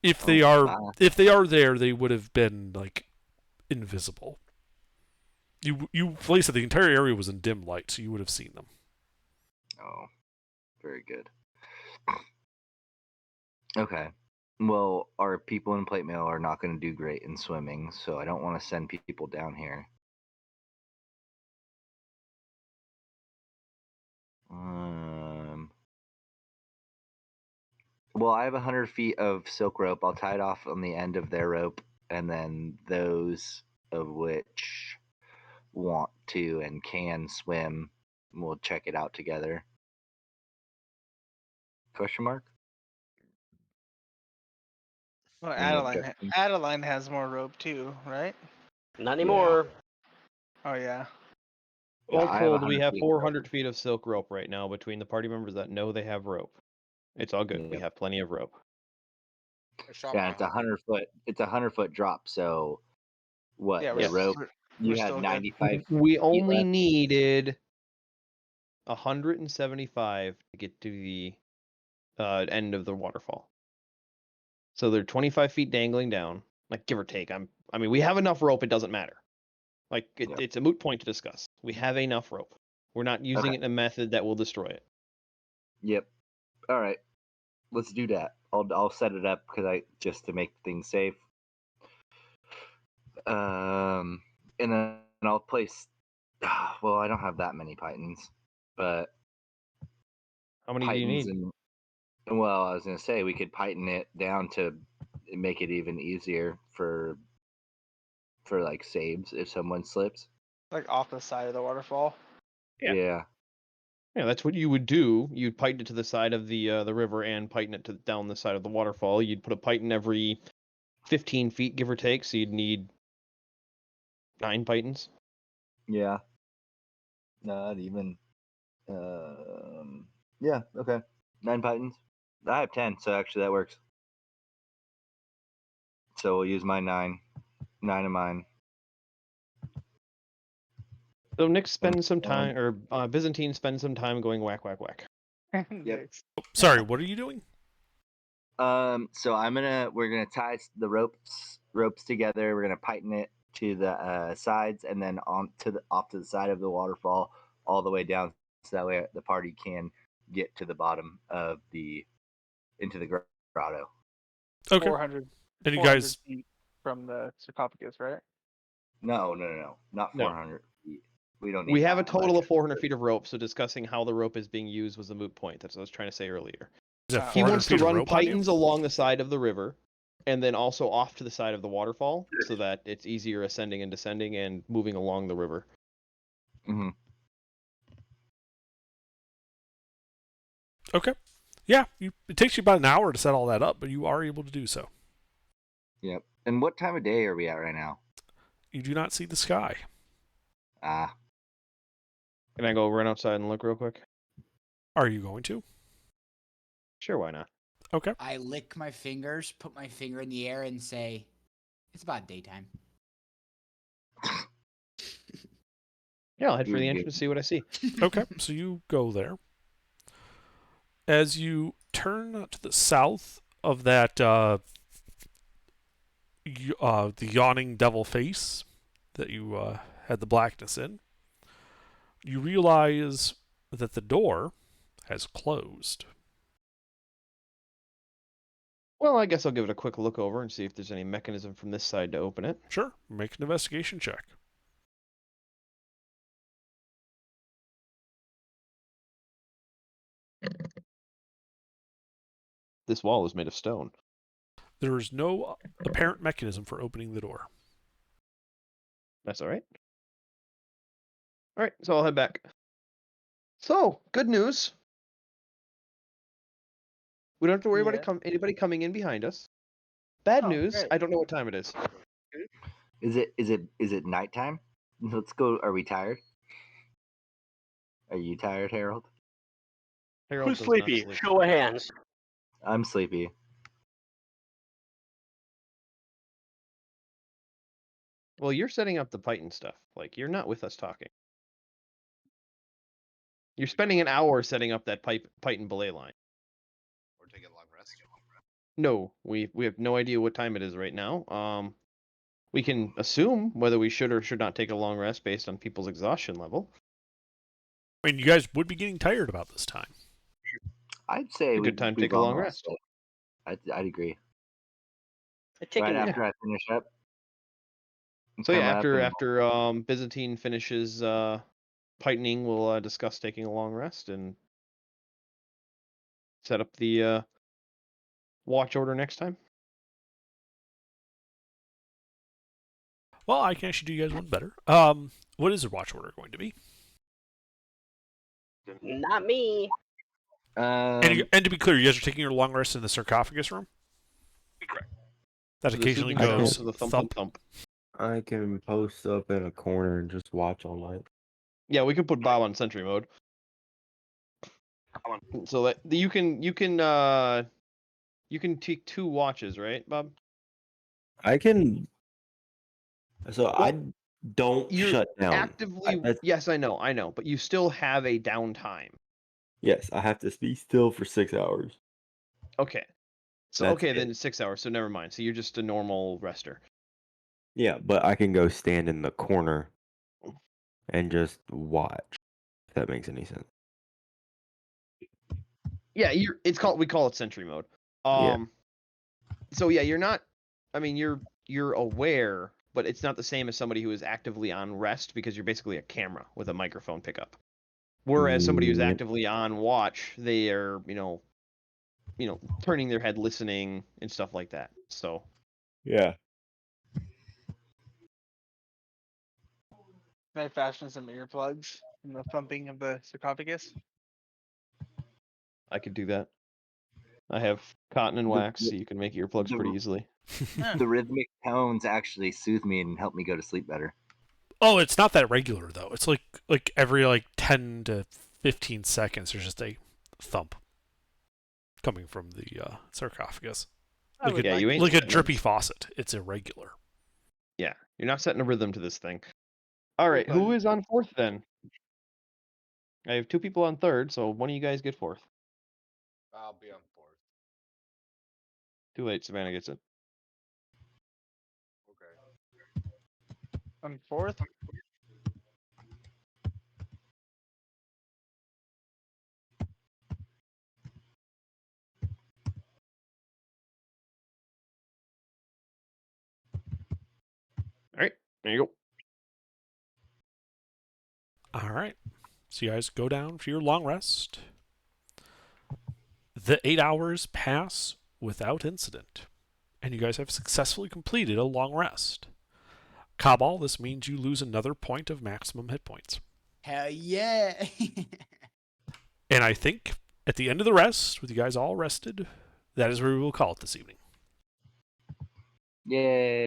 If they if they are there, they would have been like invisible. You placed it. The entire area was in dim light, so you would have seen them. Oh, very good. Okay. Well, our people in plate mail are not going to do great in swimming, so I don't want to send people down here. Well, I have 100 feet of silk rope. I'll tie it off on the end of their rope, and then those of which want to and can swim, we'll check it out together. Question mark? Well, Any objections? Adeline has more rope too, right? Not anymore. Oh yeah. Yeah, All I have told, we 100 have feet of rope. 400 feet of silk rope right now between the party members that know they have rope. It's all good. We Yep. have plenty of rope. Yeah, it's 100-foot. It's 100-foot drop. So, what Yeah, the Yes. rope? we're You had still good. 95. We only left. needed 175 to get to the end of the waterfall. So they're 25 feet dangling down, like give or take. I mean, we have enough rope. It doesn't matter. Like Yep. it's a moot point to discuss. We have enough rope. We're not using Okay. it in a method that will destroy it. Yep. All right. Let's do that. I'll set it up just to make things safe. And then I'll place. Well, I don't have that many pythons, but How many do you need? Well, I was gonna say we could python it down to make it even easier for like saves if someone slips. Like off the side of the waterfall. Yeah. Yeah, that's what you would do. You'd python it to the side of the river and python it down the side of the waterfall. You'd put a python every 15 feet, give or take. So you'd need 9 pythons. Yeah. Not even. Yeah. Okay. 9 pythons. I have 10, so actually that works. So we'll use my 9. 9 of mine. So Nick spends some time, or Byzantine spends some time going whack, whack, whack. Yep. Sorry, what are you doing? So we're gonna tie the ropes together. We're gonna python it to the sides and then off to the side of the waterfall, all the way down, so that way the party can get to the bottom of into the grotto. Okay. 400. And you 400 guys, feet from the sarcophagus, right? No, not No. 400 feet. We don't need. We have a that total much. of 400 feet of rope, so discussing how the rope is being used was a moot point. That's what I was trying to say earlier. is that He 400 wants to feet of run rope on you? pythons along the side of the river, and then also off to the side of the waterfall, so that it's easier ascending and descending and moving along the river. Mhm. Okay. Yeah, it takes you about an hour to set all that up, but you are able to do so. Yep. And what time of day are we at right now? You do not see the sky. Ah. Can I go run outside and look real quick? Are you going to? Sure, why not? Okay. I lick my fingers, put my finger in the air, and say, "It's about daytime." Yeah, I'll head for You're the good. entrance to see what I see. Okay, so you go there. As you turn to the south of that, the yawning devil face that you had the blackness in, you realize that the door has closed. Well, I guess I'll give it a quick look over and see if there's any mechanism from this side to open it. Sure, make an investigation check. This wall is made of stone. There is no apparent mechanism for opening the door. That's all right. All right, so I'll head back. So, good news. We don't have to worry Yeah. about anybody coming in behind us. Bad Oh, news. great. I don't know what time it is. Is it nighttime? Let's go. Are we tired? Are you tired, Harold? Harold Who's does not sleepy? sleep. Show of hands. I'm sleepy. Well, you're setting up the python stuff. Like, you're not with us talking. You're spending an hour setting up that python belay line. Or taking a long rest. No, we have no idea what time it is right now. We can assume whether we should or should not take a long rest based on people's exhaustion level. I mean, you guys would be getting tired about this time. I'd say A good time to take a long rest. I'd agree. Take Right a after I finish up. So yeah, come up after and- Byzantine finishes pythoning, we'll discuss taking a long rest and set up the watch order next time. Well, I can actually do you guys one better. What is the watch order going to be? Not me. And to be clear, you guys are taking your long rest in the sarcophagus room? That So this occasionally is the goes sound of the thump. thump. I can post up in a corner and just watch all night. Yeah, we can put Bob on sentry mode. So that you can take 2 watches, right, Bob? I can. So I don't You're shut down. actively. Yes, I know, but you still have a downtime. Yes, I have to be still for 6 hours. Okay. So That's okay, it. then it's 6 hours. So never mind. So you're just a normal rester. Yeah, but I can go stand in the corner and just watch. If that makes any sense. Yeah, we call it sentry mode. Yeah. So yeah, you're not. I mean, you're aware, but it's not the same as somebody who is actively on rest because you're basically a camera with a microphone pickup. Whereas somebody who's Yep. actively on watch, they are turning their head, listening and stuff like that. So Yeah. Can I fashion some earplugs from the thumping of the sarcophagus? I could do that. I have cotton and wax, so you can make earplugs pretty easily. The rhythmic tones actually soothe me and help me go to sleep better. Oh, it's not that regular though. It's like every 10 to 15 seconds there's just a thump coming from the sarcophagus. I would Yeah, like you to ain't Like a see that. drippy faucet. It's irregular. Yeah, you're not setting a rhythm to this thing. All right, who Fun. is on fourth then? I have 2 people on third, so one of you guys get fourth. I'll be on fourth. Too late, Savannah gets it. Okay. On fourth? All right, there you go. All right. So you guys go down for your long rest. The 8 hours pass without incident, and you guys have successfully completed a long rest. Cabal, this means you lose another point of maximum hit points. Hell yeah. And I think at the end of the rest, with you guys all rested, that is where we will call it this evening. Yay.